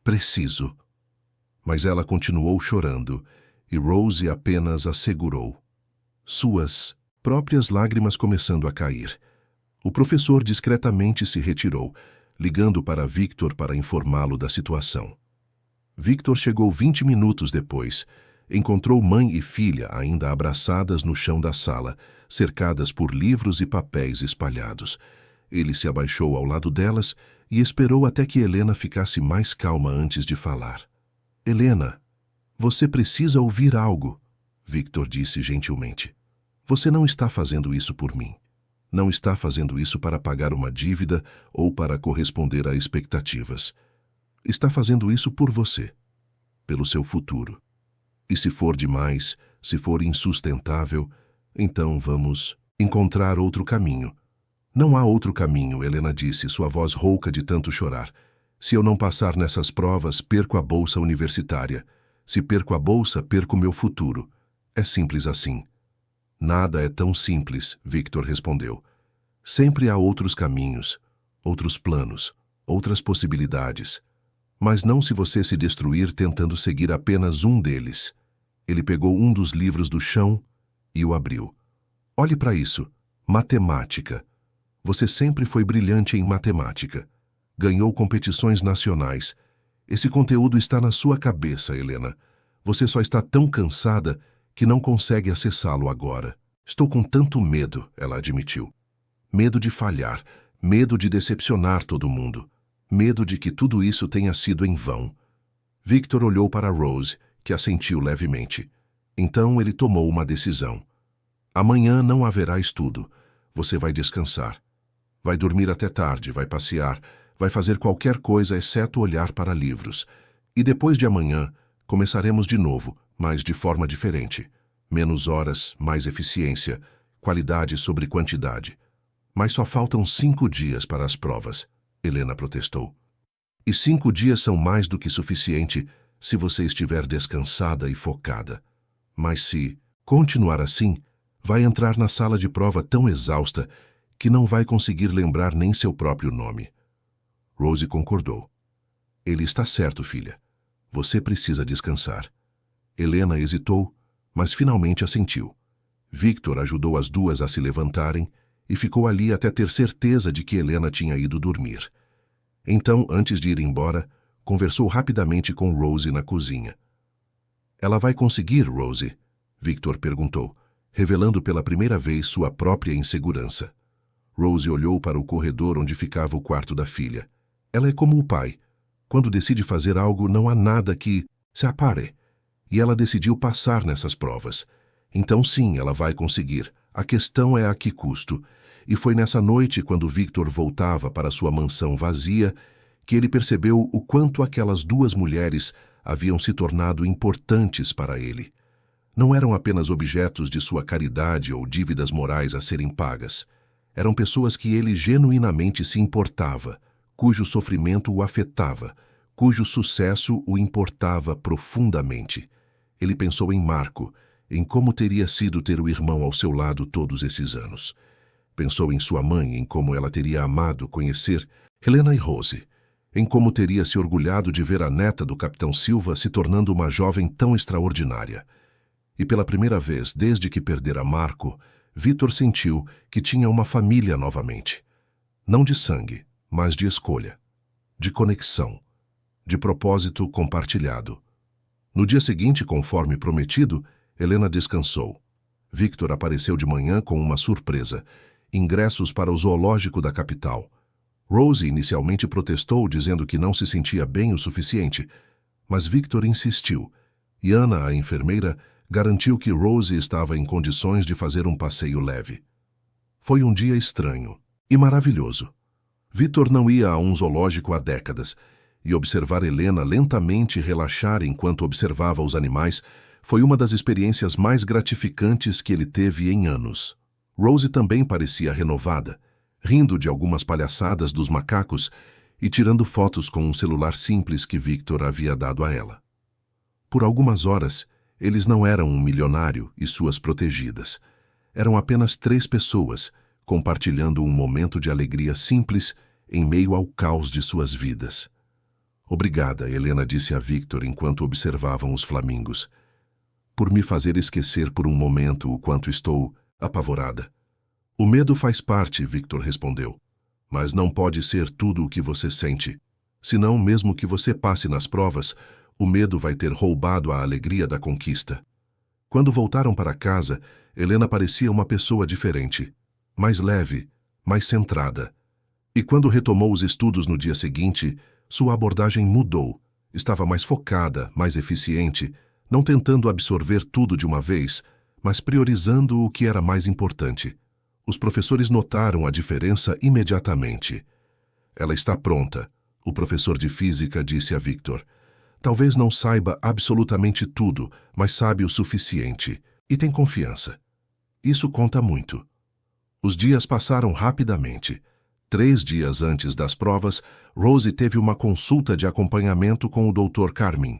Preciso. Mas ela continuou chorando, e Rose apenas a segurou. Suas próprias lágrimas começando a cair. O professor discretamente se retirou, ligando para Victor para informá-lo da situação. Victor chegou 20 minutos depois. Encontrou mãe e filha ainda abraçadas no chão da sala, cercadas por livros e papéis espalhados. Ele se abaixou ao lado delas e esperou até que Helena ficasse mais calma antes de falar. Helena, você precisa ouvir algo, Victor disse gentilmente. Você não está fazendo isso por mim. Não está fazendo isso para pagar uma dívida ou para corresponder a expectativas. Está fazendo isso por você, pelo seu futuro. E se for demais, se for insustentável, então vamos encontrar outro caminho. Não há outro caminho, Helena disse, sua voz rouca de tanto chorar. Se eu não passar nessas provas, perco a bolsa universitária. Se perco a bolsa, perco meu futuro. É simples assim. Nada é tão simples, Victor respondeu. Sempre há outros caminhos, outros planos, outras possibilidades. Mas não se você se destruir tentando seguir apenas um deles. Ele pegou um dos livros do chão e o abriu. Olhe para isso. Matemática. Você sempre foi brilhante em matemática. Ganhou competições nacionais. Esse conteúdo está na sua cabeça, Helena. Você só está tão cansada que não consegue acessá-lo agora. Estou com tanto medo, ela admitiu. Medo de falhar, medo de decepcionar todo mundo, medo de que tudo isso tenha sido em vão. Victor olhou para Rose, que assentiu levemente. Então ele tomou uma decisão. Amanhã não haverá estudo. Você vai descansar. Vai dormir até tarde, vai passear, vai fazer qualquer coisa exceto olhar para livros. E depois de amanhã, começaremos de novo, mas de forma diferente. Menos horas, mais eficiência, qualidade sobre quantidade. Mas só faltam 5 dias para as provas, Helena protestou. E 5 dias são mais do que suficiente se você estiver descansada e focada. Mas se continuar assim, vai entrar na sala de prova tão exausta que não vai conseguir lembrar nem seu próprio nome. Rose concordou. Ele está certo, filha. Você precisa descansar. Helena hesitou, mas finalmente assentiu. Victor ajudou as duas a se levantarem e ficou ali até ter certeza de que Helena tinha ido dormir. Então, antes de ir embora, conversou rapidamente com Rose na cozinha. Ela vai conseguir, Rose? Victor perguntou, revelando pela primeira vez sua própria insegurança. Rose olhou para o corredor onde ficava o quarto da filha. Ela é como o pai. Quando decide fazer algo, não há nada que se apare. E ela decidiu passar nessas provas. Então sim, ela vai conseguir. A questão é a que custo. E foi nessa noite, quando Victor voltava para sua mansão vazia, que ele percebeu o quanto aquelas duas mulheres haviam se tornado importantes para ele. Não eram apenas objetos de sua caridade ou dívidas morais a serem pagas. Eram pessoas que ele genuinamente se importava, cujo sofrimento o afetava, cujo sucesso o importava profundamente. Ele pensou em Marco, em como teria sido ter o irmão ao seu lado todos esses anos. Pensou em sua mãe, em como ela teria amado conhecer Helena e Rose, em como teria se orgulhado de ver a neta do capitão Silva se tornando uma jovem tão extraordinária. E pela primeira vez desde que perdera Marco, Victor sentiu que tinha uma família novamente. Não de sangue, mas de escolha, de conexão, de propósito compartilhado. No dia seguinte, conforme prometido, Helena descansou. Victor apareceu de manhã com uma surpresa: ingressos para o zoológico da capital. Rose inicialmente protestou, dizendo que não se sentia bem o suficiente, mas Victor insistiu, e Anna, a enfermeira, garantiu que Rose estava em condições de fazer um passeio leve. Foi um dia estranho e maravilhoso. Victor não ia a um zoológico há décadas, e observar Helena lentamente relaxar enquanto observava os animais foi uma das experiências mais gratificantes que ele teve em anos. Rose também parecia renovada, rindo de algumas palhaçadas dos macacos e tirando fotos com um celular simples que Victor havia dado a ela. Por algumas horas, eles não eram um milionário e suas protegidas. Eram apenas 3 pessoas, compartilhando um momento de alegria simples em meio ao caos de suas vidas. Obrigada, Helena disse a Victor enquanto observavam os flamingos, por me fazer esquecer por um momento o quanto estou apavorada. O medo faz parte, Victor respondeu, mas não pode ser tudo o que você sente. Senão, mesmo que você passe nas provas, o medo vai ter roubado a alegria da conquista. Quando voltaram para casa, Helena parecia uma pessoa diferente, mais leve, mais centrada. E quando retomou os estudos no dia seguinte, sua abordagem mudou. Estava mais focada, mais eficiente, não tentando absorver tudo de uma vez, mas priorizando o que era mais importante. Os professores notaram a diferença imediatamente. Ela está pronta, o professor de física disse a Victor. Talvez não saiba absolutamente tudo, mas sabe o suficiente. E tem confiança. Isso conta muito. Os dias passaram rapidamente. 3 dias antes das provas, Rose teve uma consulta de acompanhamento com o Dr. Carmin.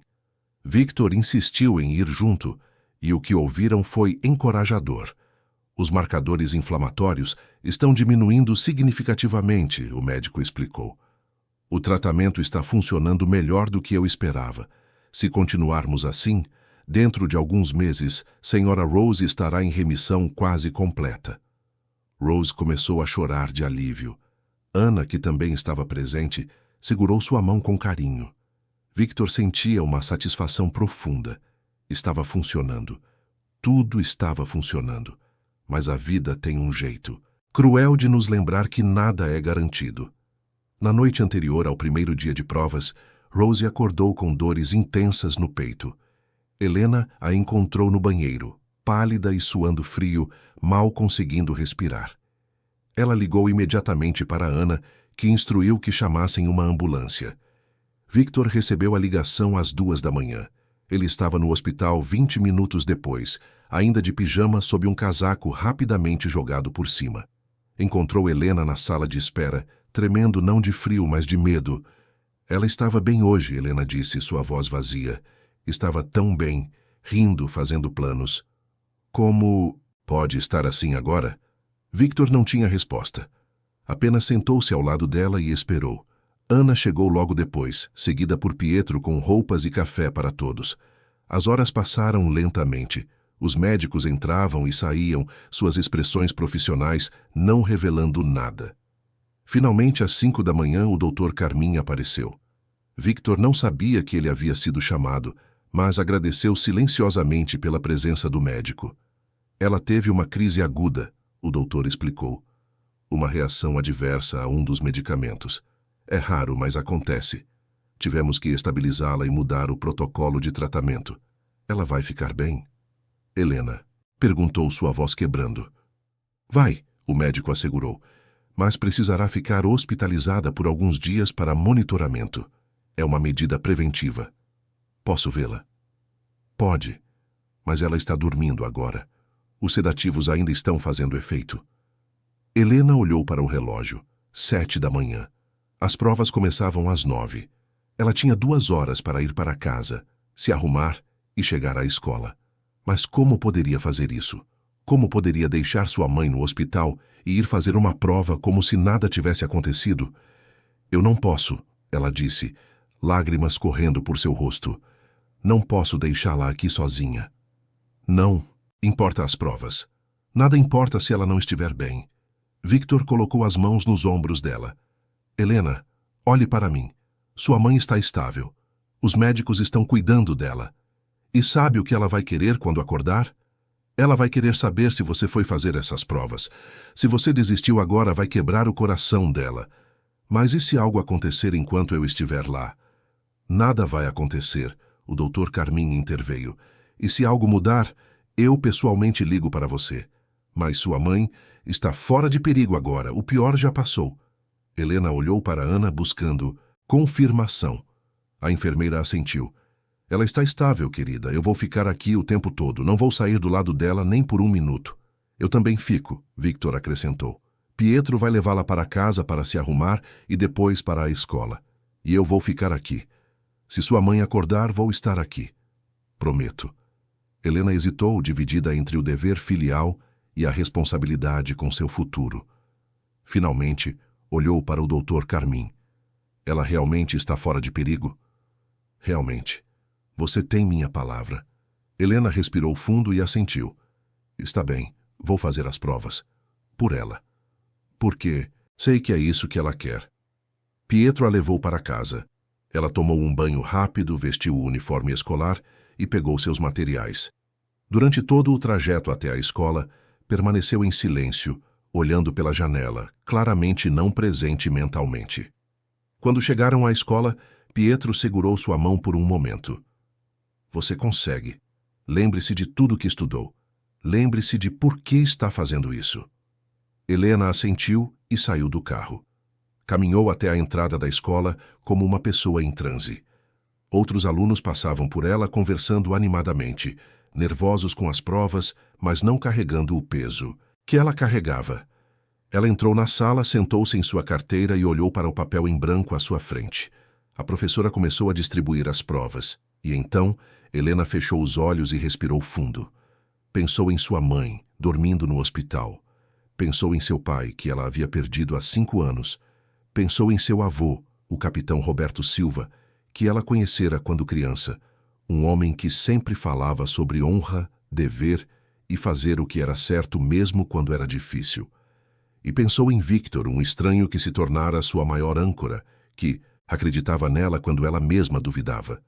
Victor insistiu em ir junto, e o que ouviram foi encorajador. Os marcadores inflamatórios estão diminuindo significativamente, o médico explicou. O tratamento está funcionando melhor do que eu esperava. Se continuarmos assim, dentro de alguns meses, Sra. Rose estará em remissão quase completa. Rose começou a chorar de alívio. Anna, que também estava presente, segurou sua mão com carinho. Victor sentia uma satisfação profunda. Estava funcionando. Tudo estava funcionando. Mas a vida tem um jeito cruel de nos lembrar que nada é garantido. Na noite anterior ao primeiro dia de provas, Rose acordou com dores intensas no peito. Helena a encontrou no banheiro, pálida e suando frio, mal conseguindo respirar. Ela ligou imediatamente para Anna, que instruiu que chamassem uma ambulância. Victor recebeu a ligação às 2 da manhã. Ele estava no hospital 20 minutos depois, ainda de pijama sob um casaco rapidamente jogado por cima. Encontrou Helena na sala de espera, tremendo não de frio, mas de medo. Ela estava bem hoje, Helena disse, sua voz vazia. Estava tão bem, rindo, fazendo planos. Como pode estar assim agora? Victor não tinha resposta. Apenas sentou-se ao lado dela e esperou. Anna chegou logo depois, seguida por Pietro com roupas e café para todos. As horas passaram lentamente. Os médicos entravam e saíam, suas expressões profissionais não revelando nada. Finalmente, às 5 da manhã, o Dr. Carmin apareceu. Victor não sabia que ele havia sido chamado, mas agradeceu silenciosamente pela presença do médico. Ela teve uma crise aguda, o doutor explicou. Uma reação adversa a um dos medicamentos. É raro, mas acontece. Tivemos que estabilizá-la e mudar o protocolo de tratamento. Ela vai ficar bem? Helena, perguntou sua voz quebrando. Vai, o médico assegurou, mas precisará ficar hospitalizada por alguns dias para monitoramento. É uma medida preventiva. Posso vê-la? Pode, mas ela está dormindo agora. Os sedativos ainda estão fazendo efeito. Helena olhou para o relógio. 7 da manhã. As provas começavam às 9. Ela tinha 2 horas para ir para casa, se arrumar e chegar à escola. Mas como poderia fazer isso? Como poderia deixar sua mãe no hospital e ir fazer uma prova como se nada tivesse acontecido? Eu não posso, ela disse, lágrimas correndo por seu rosto. Não posso deixá-la aqui sozinha. Não, importa as provas. Nada importa se ela não estiver bem. Victor colocou as mãos nos ombros dela. Helena, olhe para mim. Sua mãe está estável. Os médicos estão cuidando dela. E sabe o que ela vai querer quando acordar? Ela vai querer saber se você foi fazer essas provas. Se você desistiu agora, vai quebrar o coração dela. Mas e se algo acontecer enquanto eu estiver lá? Nada vai acontecer, o Dr. Carmin interveio. E se algo mudar, eu pessoalmente ligo para você. Mas sua mãe está fora de perigo agora, o pior já passou. Helena olhou para Ana buscando confirmação. A enfermeira assentiu. Ela está estável, querida. Eu vou ficar aqui o tempo todo. Não vou sair do lado dela nem por um minuto. Eu também fico, Victor acrescentou. Pietro vai levá-la para casa para se arrumar e depois para a escola. E eu vou ficar aqui. Se sua mãe acordar, vou estar aqui. Prometo. Helena hesitou, dividida entre o dever filial e a responsabilidade com seu futuro. Finalmente, olhou para o Dr. Carmin. Ela realmente está fora de perigo? Realmente. Você tem minha palavra. Helena respirou fundo e assentiu. Está bem, vou fazer as provas. Por ela. Porque sei que é isso que ela quer. Pietro a levou para casa. Ela tomou um banho rápido, vestiu o uniforme escolar e pegou seus materiais. Durante todo o trajeto até a escola, permaneceu em silêncio, olhando pela janela, claramente não presente mentalmente. Quando chegaram à escola, Pietro segurou sua mão por um momento. Você consegue. Lembre-se de tudo que estudou. Lembre-se de por que está fazendo isso. Helena assentiu e saiu do carro. Caminhou até a entrada da escola como uma pessoa em transe. Outros alunos passavam por ela conversando animadamente, nervosos com as provas, mas não carregando o peso que ela carregava. Ela entrou na sala, sentou-se em sua carteira e olhou para o papel em branco à sua frente. A professora começou a distribuir as provas, e então Helena fechou os olhos e respirou fundo. Pensou em sua mãe, dormindo no hospital. Pensou em seu pai, que ela havia perdido há 5 anos. Pensou em seu avô, o capitão Roberto Silva, que ela conhecera quando criança, um homem que sempre falava sobre honra, dever e fazer o que era certo mesmo quando era difícil. E pensou em Victor, um estranho que se tornara sua maior âncora, que acreditava nela quando ela mesma duvidava.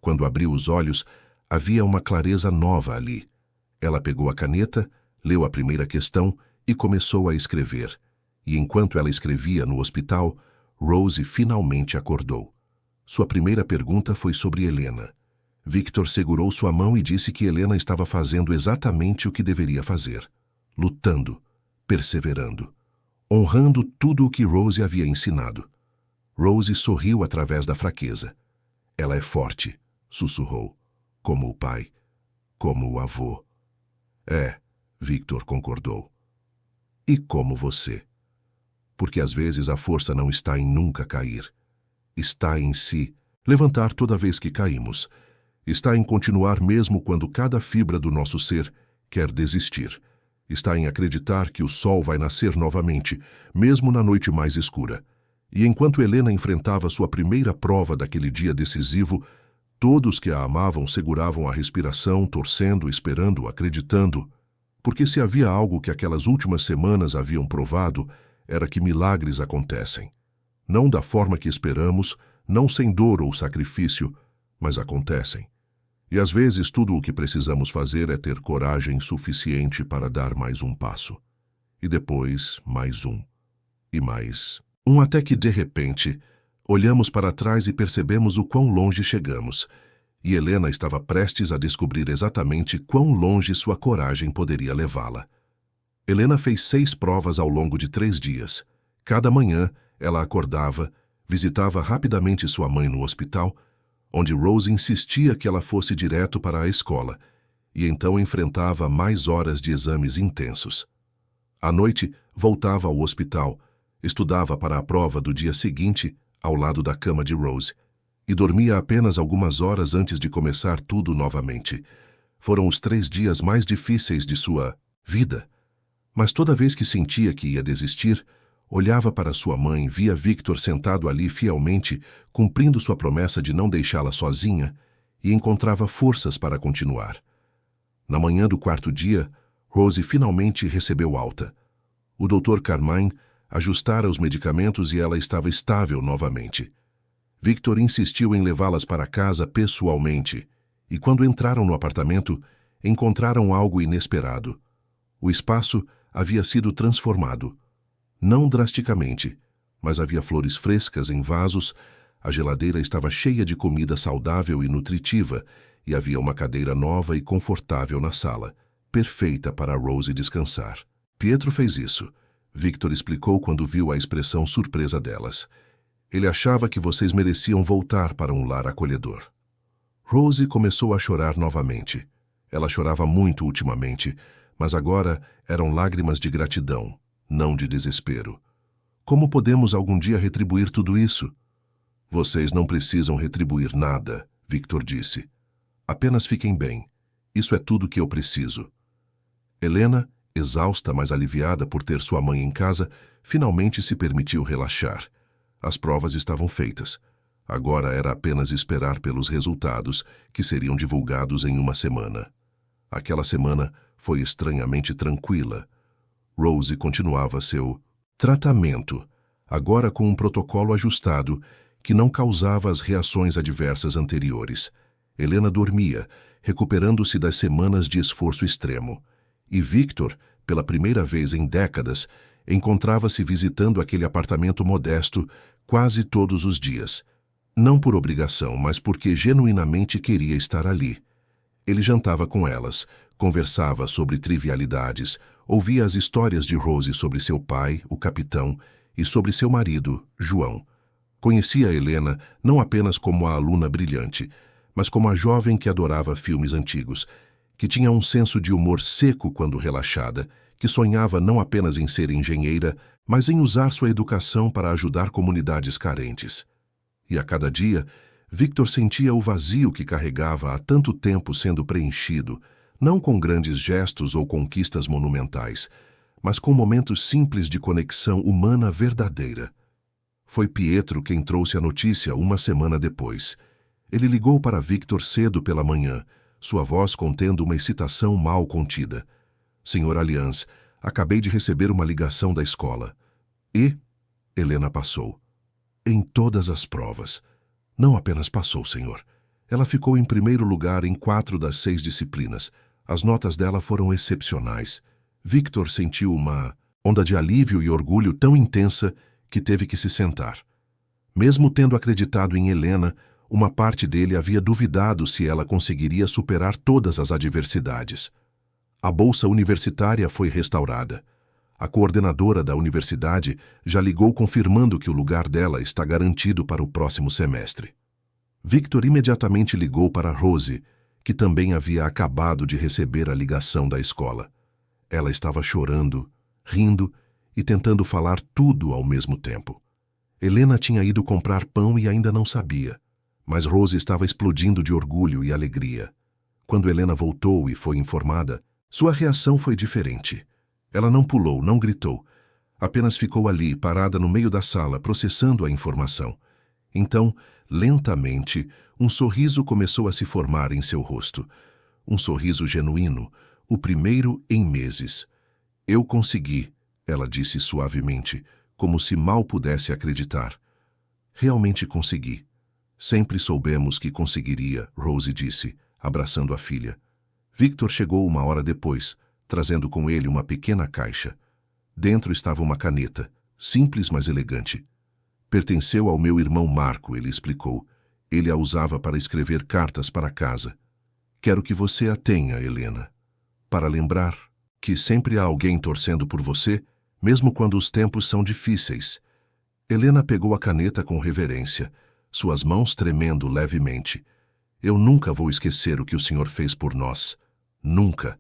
Quando abriu os olhos, havia uma clareza nova ali. Ela pegou a caneta, leu a primeira questão e começou a escrever. E enquanto ela escrevia no hospital, Rose finalmente acordou. Sua primeira pergunta foi sobre Helena. Victor segurou sua mão e disse que Helena estava fazendo exatamente o que deveria fazer. Lutando, perseverando, honrando tudo o que Rose havia ensinado. Rose sorriu através da fraqueza. Ela é forte, sussurrou, como o pai, como o avô. É, Victor concordou. E como você. Porque às vezes a força não está em nunca cair. Está em si, levantar toda vez que caímos. Está em continuar mesmo quando cada fibra do nosso ser quer desistir. Está em acreditar que o sol vai nascer novamente, mesmo na noite mais escura. E enquanto Helena enfrentava sua primeira prova daquele dia decisivo, todos que a amavam seguravam a respiração, torcendo, esperando, acreditando. Porque se havia algo que aquelas últimas semanas haviam provado, era que milagres acontecem. Não da forma que esperamos, não sem dor ou sacrifício, mas acontecem. E às vezes tudo o que precisamos fazer é ter coragem suficiente para dar mais um passo. E depois, mais um. E mais um, até que, de repente, olhamos para trás e percebemos o quão longe chegamos. E Helena estava prestes a descobrir exatamente quão longe sua coragem poderia levá-la. Helena fez 6 provas ao longo de 3 dias. Cada manhã, ela acordava, visitava rapidamente sua mãe no hospital, onde Rose insistia que ela fosse direto para a escola, e então enfrentava mais horas de exames intensos. À noite, voltava ao hospital, estudava para a prova do dia seguinte, ao lado da cama de Rose, e dormia apenas algumas horas antes de começar tudo novamente. Foram os 3 dias mais difíceis de sua vida. Mas toda vez que sentia que ia desistir, olhava para sua mãe, via Victor sentado ali fielmente, cumprindo sua promessa de não deixá-la sozinha, e encontrava forças para continuar. Na manhã do 4º dia, Rose finalmente recebeu alta. O Dr. Carmin ajustara os medicamentos e ela estava estável novamente. Victor insistiu em levá-las para casa pessoalmente, e quando entraram no apartamento, encontraram algo inesperado. O espaço havia sido transformado. Não drasticamente, mas havia flores frescas em vasos, a geladeira estava cheia de comida saudável e nutritiva, e havia uma cadeira nova e confortável na sala, perfeita para Rose descansar. Pietro fez isso. Victor explicou quando viu a expressão surpresa delas. Ele achava que vocês mereciam voltar para um lar acolhedor. Rose começou a chorar novamente. Ela chorava muito ultimamente, mas agora eram lágrimas de gratidão, não de desespero. Como podemos algum dia retribuir tudo isso? Vocês não precisam retribuir nada, Victor disse. Apenas fiquem bem. Isso é tudo que eu preciso. Helena, exausta, mas aliviada por ter sua mãe em casa, finalmente se permitiu relaxar. As provas estavam feitas. Agora era apenas esperar pelos resultados, que seriam divulgados em uma semana. Aquela semana foi estranhamente tranquila. Rose continuava seu tratamento, agora com um protocolo ajustado que não causava as reações adversas anteriores. Helena dormia, recuperando-se das semanas de esforço extremo. E Victor, pela primeira vez em décadas, encontrava-se visitando aquele apartamento modesto quase todos os dias. Não por obrigação, mas porque genuinamente queria estar ali. Ele jantava com elas, conversava sobre trivialidades, ouvia as histórias de Rose sobre seu pai, o capitão, e sobre seu marido, João. Conhecia Helena não apenas como a aluna brilhante, mas como a jovem que adorava filmes antigos, que tinha um senso de humor seco quando relaxada, que sonhava não apenas em ser engenheira, mas em usar sua educação para ajudar comunidades carentes. E a cada dia, Victor sentia o vazio que carregava há tanto tempo sendo preenchido, não com grandes gestos ou conquistas monumentais, mas com momentos simples de conexão humana verdadeira. Foi Pietro quem trouxe a notícia uma semana depois. Ele ligou para Victor cedo pela manhã, sua voz contendo uma excitação mal contida. Senhor Allianz, acabei de receber uma ligação da escola. E Helena passou. Em todas as provas. Não apenas passou, senhor. Ela ficou em primeiro lugar em 4 das 6 disciplinas. As notas dela foram excepcionais. Victor sentiu uma onda de alívio e orgulho tão intensa que teve que se sentar. Mesmo tendo acreditado em Helena, uma parte dele havia duvidado se ela conseguiria superar todas as adversidades. A bolsa universitária foi restaurada. A coordenadora da universidade já ligou confirmando que o lugar dela está garantido para o próximo semestre. Victor imediatamente ligou para Rose, que também havia acabado de receber a ligação da escola. Ela estava chorando, rindo e tentando falar tudo ao mesmo tempo. Helena tinha ido comprar pão e ainda não sabia, mas Rose estava explodindo de orgulho e alegria. Quando Helena voltou e foi informada, sua reação foi diferente. Ela não pulou, não gritou. Apenas ficou ali, parada no meio da sala, processando a informação. Então, lentamente, um sorriso começou a se formar em seu rosto. Um sorriso genuíno, o primeiro em meses. Eu consegui, ela disse suavemente, como se mal pudesse acreditar. Realmente consegui. Sempre soubemos que conseguiria, Rose disse, abraçando a filha. Victor chegou uma hora depois, trazendo com ele uma pequena caixa. Dentro estava uma caneta, simples mas elegante. Pertenceu ao meu irmão Marco, ele explicou. Ele a usava para escrever cartas para casa. Quero que você a tenha, Helena, para lembrar que sempre há alguém torcendo por você, mesmo quando os tempos são difíceis. Helena pegou a caneta com reverência, suas mãos tremendo levemente. Eu nunca vou esquecer o que o senhor fez por nós. Nunca.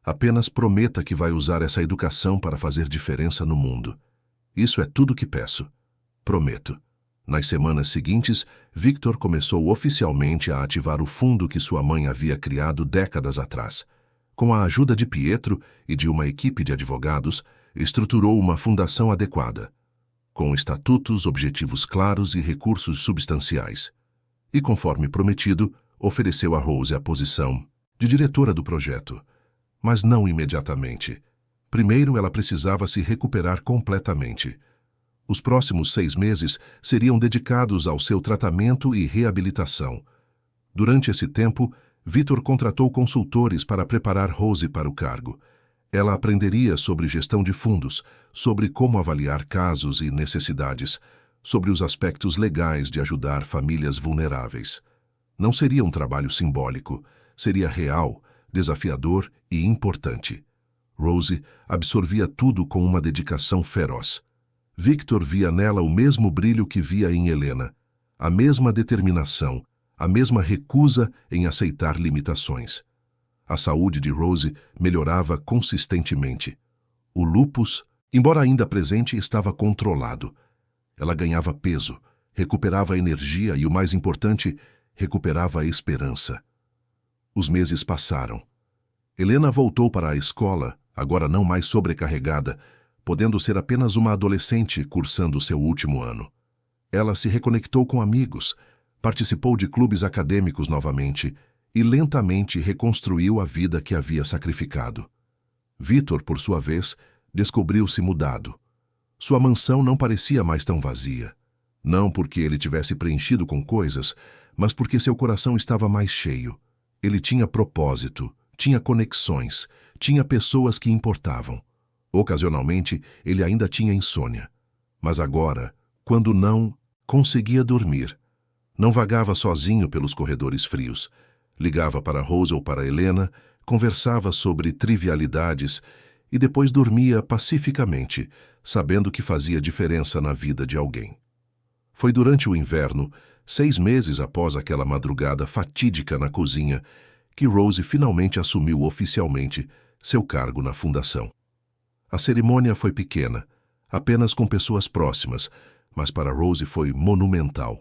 Apenas prometa que vai usar essa educação para fazer diferença no mundo. Isso é tudo que peço. Prometo. Nas semanas seguintes, Victor começou oficialmente a ativar o fundo que sua mãe havia criado décadas atrás. Com a ajuda de Pietro e de uma equipe de advogados, estruturou uma fundação adequada, com estatutos, objetivos claros e recursos substanciais. E, conforme prometido, ofereceu a Rose a posição de diretora do projeto. Mas não imediatamente. Primeiro, ela precisava se recuperar completamente. Os próximos 6 meses seriam dedicados ao seu tratamento e reabilitação. Durante esse tempo, Victor contratou consultores para preparar Rose para o cargo. Ela aprenderia sobre gestão de fundos, sobre como avaliar casos e necessidades, sobre os aspectos legais de ajudar famílias vulneráveis. Não seria um trabalho simbólico, seria real, desafiador e importante. Rose absorvia tudo com uma dedicação feroz. Victor via nela o mesmo brilho que via em Helena, a mesma determinação, a mesma recusa em aceitar limitações. A saúde de Rose melhorava consistentemente. O lúpus, embora ainda presente, estava controlado. Ela ganhava peso, recuperava energia e, o mais importante, recuperava a esperança. Os meses passaram. Helena voltou para a escola, agora não mais sobrecarregada, podendo ser apenas uma adolescente cursando seu último ano. Ela se reconectou com amigos, participou de clubes acadêmicos novamente e lentamente reconstruiu a vida que havia sacrificado. Victor, por sua vez, descobriu-se mudado. Sua mansão não parecia mais tão vazia. Não porque ele tivesse preenchido com coisas, mas porque seu coração estava mais cheio. Ele tinha propósito, tinha conexões, tinha pessoas que importavam. Ocasionalmente, ele ainda tinha insônia. Mas agora, quando não, conseguia dormir. Não vagava sozinho pelos corredores frios. Ligava para Rose ou para Helena, conversava sobre trivialidades e depois dormia pacificamente, sabendo que fazia diferença na vida de alguém. Foi durante o inverno, 6 meses após aquela madrugada fatídica na cozinha, que Rose finalmente assumiu oficialmente seu cargo na fundação. A cerimônia foi pequena, apenas com pessoas próximas, mas para Rose foi monumental.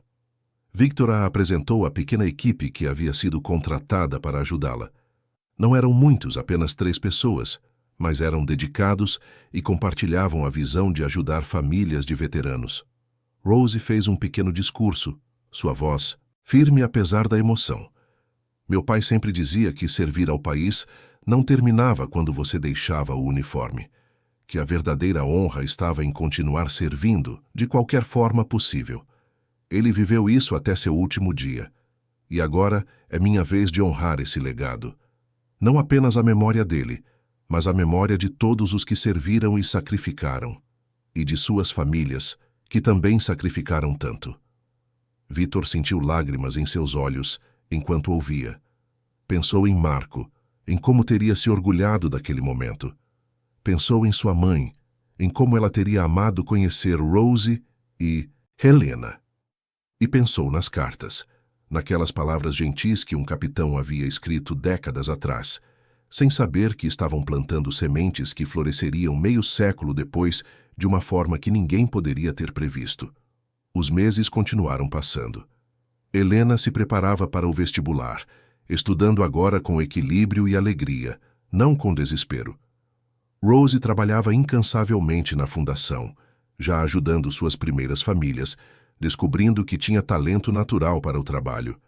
Victor a apresentou à pequena equipe que havia sido contratada para ajudá-la. Não eram muitos, apenas 3 pessoas, mas eram dedicados e compartilhavam a visão de ajudar famílias de veteranos. Rose fez um pequeno discurso, sua voz firme apesar da emoção. Meu pai sempre dizia que servir ao país não terminava quando você deixava o uniforme, que a verdadeira honra estava em continuar servindo de qualquer forma possível. Ele viveu isso até seu último dia. E agora é minha vez de honrar esse legado. Não apenas a memória dele, mas a memória de todos os que serviram e sacrificaram, e de suas famílias, que também sacrificaram tanto. Victor sentiu lágrimas em seus olhos enquanto ouvia. Pensou em Marco, em como teria se orgulhado daquele momento. Pensou em sua mãe, em como ela teria amado conhecer Rose e Helena. E pensou nas cartas, naquelas palavras gentis que um capitão havia escrito décadas atrás, sem saber que estavam plantando sementes que floresceriam meio século depois de uma forma que ninguém poderia ter previsto. Os meses continuaram passando. Helena se preparava para o vestibular, estudando agora com equilíbrio e alegria, não com desespero. Rose trabalhava incansavelmente na fundação, já ajudando suas primeiras famílias, descobrindo que tinha talento natural para o trabalho.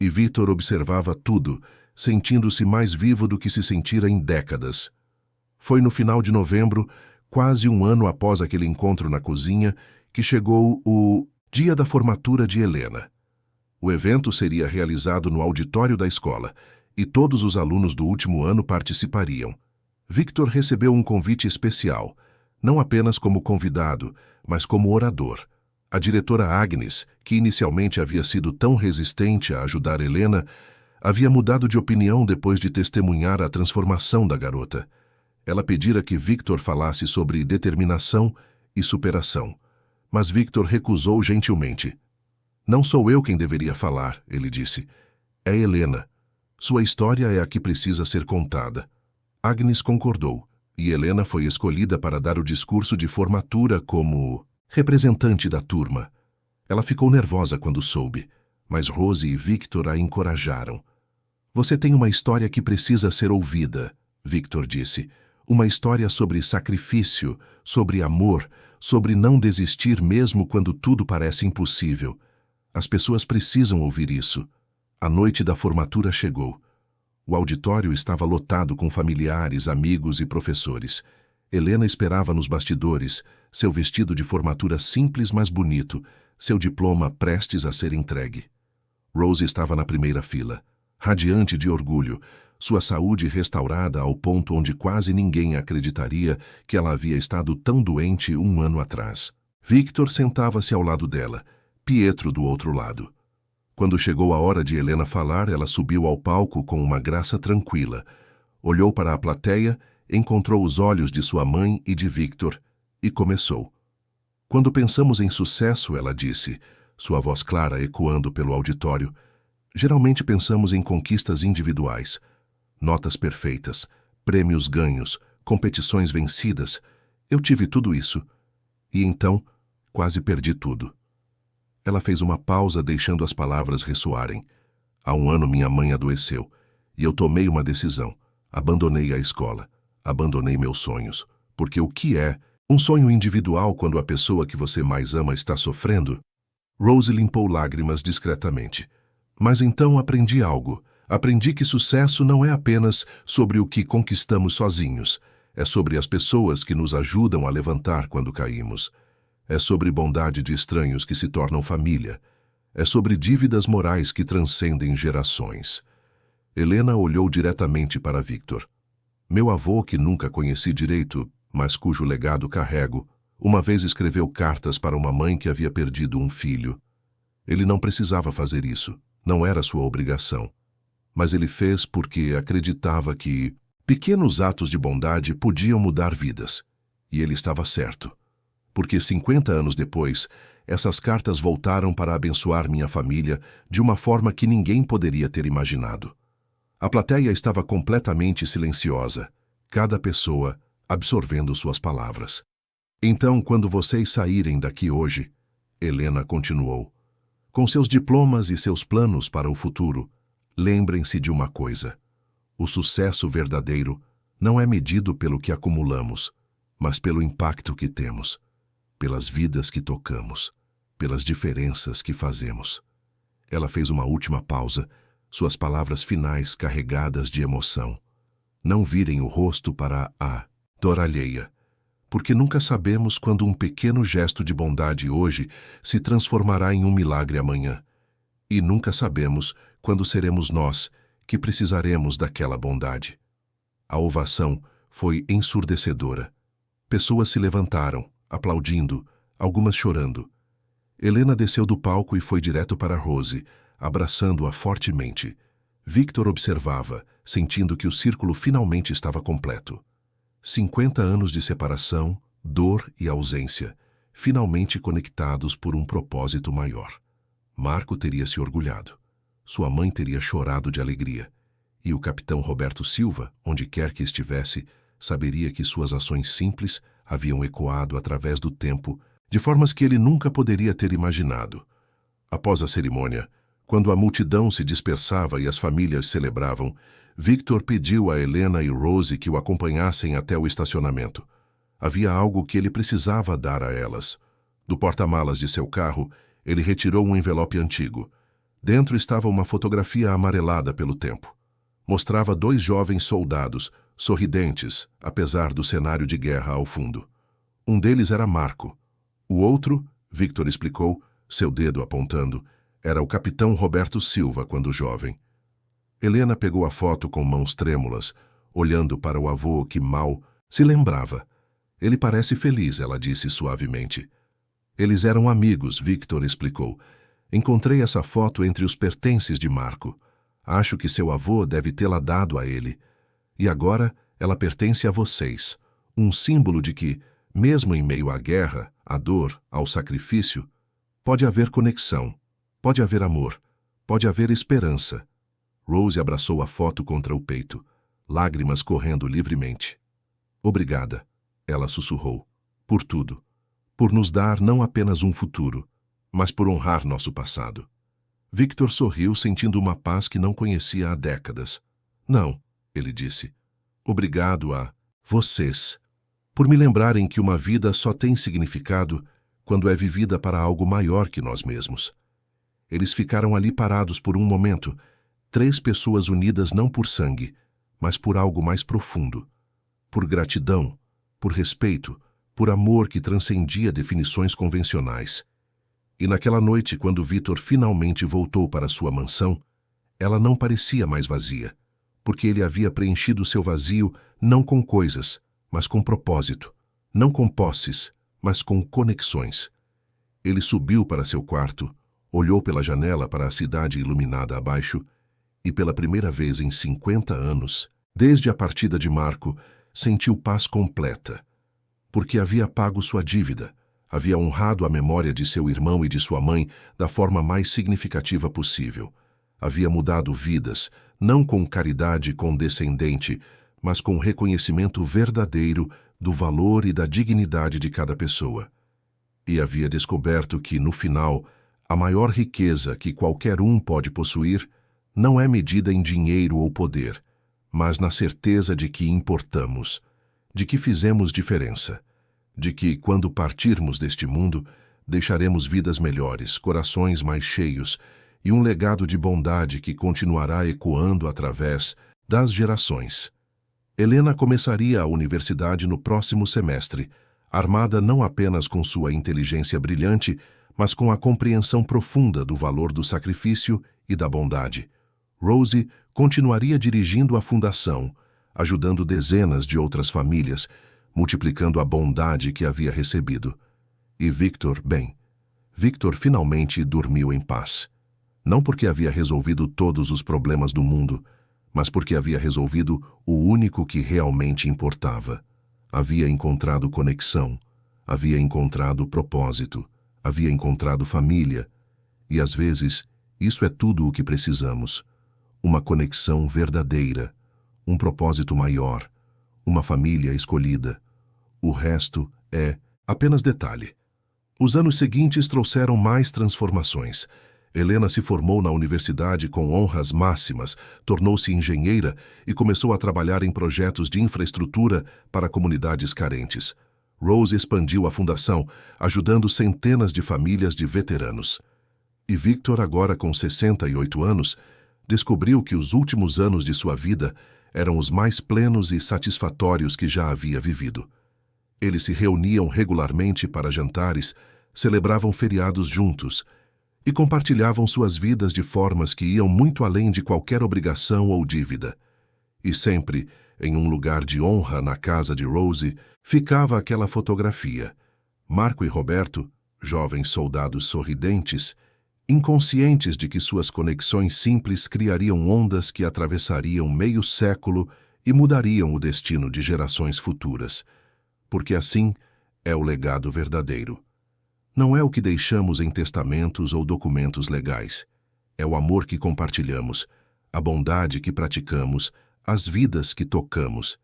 E Victor observava tudo, sentindo-se mais vivo do que se sentira em décadas. Foi no final de novembro, quase um ano após aquele encontro na cozinha, que chegou o dia da formatura de Helena. O evento seria realizado no auditório da escola, e todos os alunos do último ano participariam. Victor recebeu um convite especial, não apenas como convidado, mas como orador. A diretora Agnes, que inicialmente havia sido tão resistente a ajudar Helena, havia mudado de opinião depois de testemunhar a transformação da garota. Ela pedira que Victor falasse sobre determinação e superação, mas Victor recusou gentilmente. Não sou eu quem deveria falar, ele disse. É Helena. Sua história é a que precisa ser contada. Agnes concordou, e Helena foi escolhida para dar o discurso de formatura como representante da turma. Ela ficou nervosa quando soube, mas Rose e Victor a encorajaram. Você tem uma história que precisa ser ouvida, Victor disse. Uma história sobre sacrifício, sobre amor, sobre não desistir mesmo quando tudo parece impossível. As pessoas precisam ouvir isso. A noite da formatura chegou. O auditório estava lotado com familiares, amigos e professores. Helena esperava nos bastidores, seu vestido de formatura simples mas bonito, seu diploma prestes a ser entregue. Rose estava na primeira fila, radiante de orgulho, sua saúde restaurada ao ponto onde quase ninguém acreditaria que ela havia estado tão doente um ano atrás. Victor sentava-se ao lado dela, Pietro do outro lado. Quando chegou a hora de Helena falar, ela subiu ao palco com uma graça tranquila, olhou para a plateia, encontrou os olhos de sua mãe e de Victor, e começou. Quando pensamos em sucesso, ela disse, sua voz clara ecoando pelo auditório, geralmente pensamos em conquistas individuais, notas perfeitas, prêmios ganhos, competições vencidas. Eu tive tudo isso. E então, quase perdi tudo. Ela fez uma pausa, deixando as palavras ressoarem. Há um ano minha mãe adoeceu, e eu tomei uma decisão. Abandonei a escola, abandonei meus sonhos, porque o que é um sonho individual quando a pessoa que você mais ama está sofrendo? Rose limpou lágrimas discretamente. Mas então aprendi algo. Aprendi que sucesso não é apenas sobre o que conquistamos sozinhos. É sobre as pessoas que nos ajudam a levantar quando caímos. É sobre bondade de estranhos que se tornam família. É sobre dívidas morais que transcendem gerações. Helena olhou diretamente para Victor. Meu avô, que nunca conheci direito, mas cujo legado carrego, uma vez escreveu cartas para uma mãe que havia perdido um filho. Ele não precisava fazer isso, não era sua obrigação. Mas ele fez porque acreditava que pequenos atos de bondade podiam mudar vidas. E ele estava certo. Porque 50 anos depois, essas cartas voltaram para abençoar minha família de uma forma que ninguém poderia ter imaginado. A plateia estava completamente silenciosa, cada pessoa absorvendo suas palavras. Então, quando vocês saírem daqui hoje, Helena continuou, com seus diplomas e seus planos para o futuro, lembrem-se de uma coisa. O sucesso verdadeiro não é medido pelo que acumulamos, mas pelo impacto que temos, pelas vidas que tocamos, pelas diferenças que fazemos. Ela fez uma última pausa, suas palavras finais carregadas de emoção. Não virem o rosto para a dor alheia, porque nunca sabemos quando um pequeno gesto de bondade hoje se transformará em um milagre amanhã. E nunca sabemos quando seremos nós que precisaremos daquela bondade. A ovação foi ensurdecedora. Pessoas se levantaram, aplaudindo, algumas chorando. Helena desceu do palco e foi direto para Rose, abraçando-a fortemente. Victor observava, sentindo que o círculo finalmente estava completo. 50 anos de separação, dor e ausência, finalmente conectados por um propósito maior. Marco teria se orgulhado. Sua mãe teria chorado de alegria. E o capitão Roberto Silva, onde quer que estivesse, saberia que suas ações simples haviam ecoado através do tempo, de formas que ele nunca poderia ter imaginado. Após a cerimônia, quando a multidão se dispersava e as famílias celebravam, Victor pediu a Helena e Rose que o acompanhassem até o estacionamento. Havia algo que ele precisava dar a elas. Do porta-malas de seu carro, ele retirou um envelope antigo. Dentro estava uma fotografia amarelada pelo tempo. Mostrava 2 jovens soldados, sorridentes, apesar do cenário de guerra ao fundo. Um deles era Marco. O outro, Victor explicou, seu dedo apontando, era o capitão Roberto Silva quando jovem. Helena pegou a foto com mãos trêmulas, olhando para o avô que mal se lembrava. Ele parece feliz, ela disse suavemente. Eles eram amigos, Victor explicou. Encontrei essa foto entre os pertences de Marco. Acho que seu avô deve tê-la dado a ele. E agora ela pertence a vocês. Um símbolo de que, mesmo em meio à guerra, à dor, ao sacrifício, pode haver conexão, pode haver amor, pode haver esperança. Rose abraçou a foto contra o peito, lágrimas correndo livremente. Obrigada, ela sussurrou, por tudo. Por nos dar não apenas um futuro, mas por honrar nosso passado. Victor sorriu, sentindo uma paz que não conhecia há décadas. Não, ele disse. Obrigado a vocês, por me lembrarem que uma vida só tem significado quando é vivida para algo maior que nós mesmos. Eles ficaram ali parados por um momento, 3 pessoas unidas não por sangue, mas por algo mais profundo. Por gratidão, por respeito, por amor que transcendia definições convencionais. E naquela noite, quando Victor finalmente voltou para sua mansão, ela não parecia mais vazia. porque ele havia preenchido seu vazio não com coisas, mas com propósito, não com posses, mas com conexões. Ele subiu para seu quarto, olhou pela janela para a cidade iluminada abaixo e, pela primeira vez em 50 anos, desde a partida de Marco, sentiu paz completa, porque havia pago sua dívida, havia honrado a memória de seu irmão e de sua mãe da forma mais significativa possível. Havia mudado vidas, não com caridade condescendente, mas com reconhecimento verdadeiro do valor e da dignidade de cada pessoa. E havia descoberto que, no final, a maior riqueza que qualquer um pode possuir não é medida em dinheiro ou poder, mas na certeza de que importamos, de que fizemos diferença, de que, quando partirmos deste mundo, deixaremos vidas melhores, corações mais cheios e um legado de bondade que continuará ecoando através das gerações. Helena começaria a universidade no próximo semestre, armada não apenas com sua inteligência brilhante, mas com a compreensão profunda do valor do sacrifício e da bondade. Rose continuaria dirigindo a fundação, ajudando dezenas de outras famílias, multiplicando a bondade que havia recebido. E Victor finalmente dormiu em paz. Não porque havia resolvido todos os problemas do mundo, mas porque havia resolvido o único que realmente importava. Havia encontrado conexão, havia encontrado propósito, havia encontrado família. E às vezes, isso é tudo o que precisamos. Uma conexão verdadeira, um propósito maior, uma família escolhida. O resto é apenas detalhe. Os anos seguintes trouxeram mais transformações. Helena se formou na universidade com honras máximas, tornou-se engenheira e começou a trabalhar em projetos de infraestrutura para comunidades carentes. Rose expandiu a fundação, ajudando centenas de famílias de veteranos. E Victor, agora com 68 anos, descobriu que os últimos anos de sua vida eram os mais plenos e satisfatórios que já havia vivido. Eles se reuniam regularmente para jantares, celebravam feriados juntos e compartilhavam suas vidas de formas que iam muito além de qualquer obrigação ou dívida. E sempre, em um lugar de honra na casa de Rose, ficava aquela fotografia. Marco e Roberto, jovens soldados sorridentes, inconscientes de que suas conexões simples criariam ondas que atravessariam meio século e mudariam o destino de gerações futuras. Porque assim é o legado verdadeiro. Não é o que deixamos em testamentos ou documentos legais. É o amor que compartilhamos, a bondade que praticamos, as vidas que tocamos.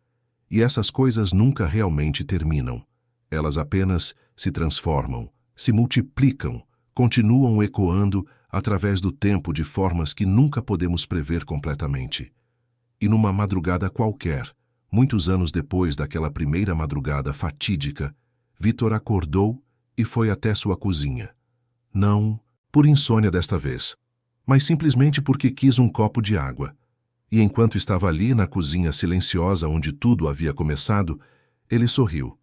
E essas coisas nunca realmente terminam. Elas apenas se transformam, se multiplicam, continuam ecoando através do tempo de formas que nunca podemos prever completamente. E numa madrugada qualquer, muitos anos depois daquela primeira madrugada fatídica, Victor acordou e foi até sua cozinha. Não por insônia desta vez, mas simplesmente porque quis um copo de água. E enquanto estava ali na cozinha silenciosa onde tudo havia começado, ele sorriu.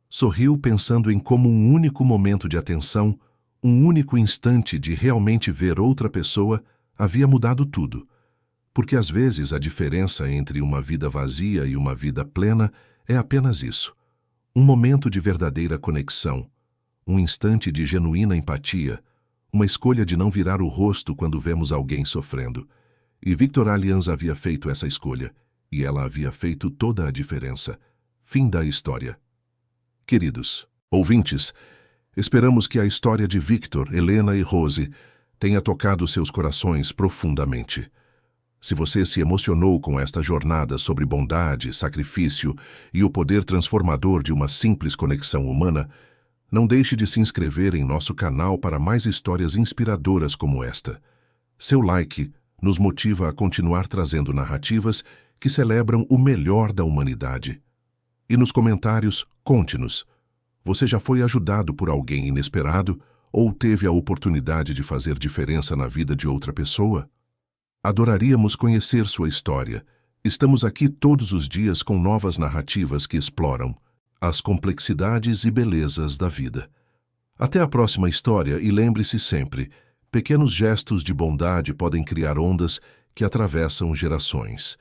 Sorriu pensando em como um único momento de atenção, um único instante de realmente ver outra pessoa havia mudado tudo. Porque às vezes a diferença entre uma vida vazia e uma vida plena é apenas isso. Um momento de verdadeira conexão, um instante de genuína empatia, uma escolha de não virar o rosto quando vemos alguém sofrendo. E Victor Allianz havia feito essa escolha, e ela havia feito toda a diferença. Fim da história. Queridos ouvintes, esperamos que a história de Victor, Helena e Rose tenha tocado seus corações profundamente. Se você se emocionou com esta jornada sobre bondade, sacrifício e o poder transformador de uma simples conexão humana, não deixe de se inscrever em nosso canal para mais histórias inspiradoras como esta. Seu like nos motiva a continuar trazendo narrativas que celebram o melhor da humanidade. E nos comentários, conte-nos: você já foi ajudado por alguém inesperado ou teve a oportunidade de fazer diferença na vida de outra pessoa? Adoraríamos conhecer sua história. Estamos aqui todos os dias com novas narrativas que exploram as complexidades e belezas da vida. Até a próxima história e lembre-se sempre, pequenos gestos de bondade podem criar ondas que atravessam gerações.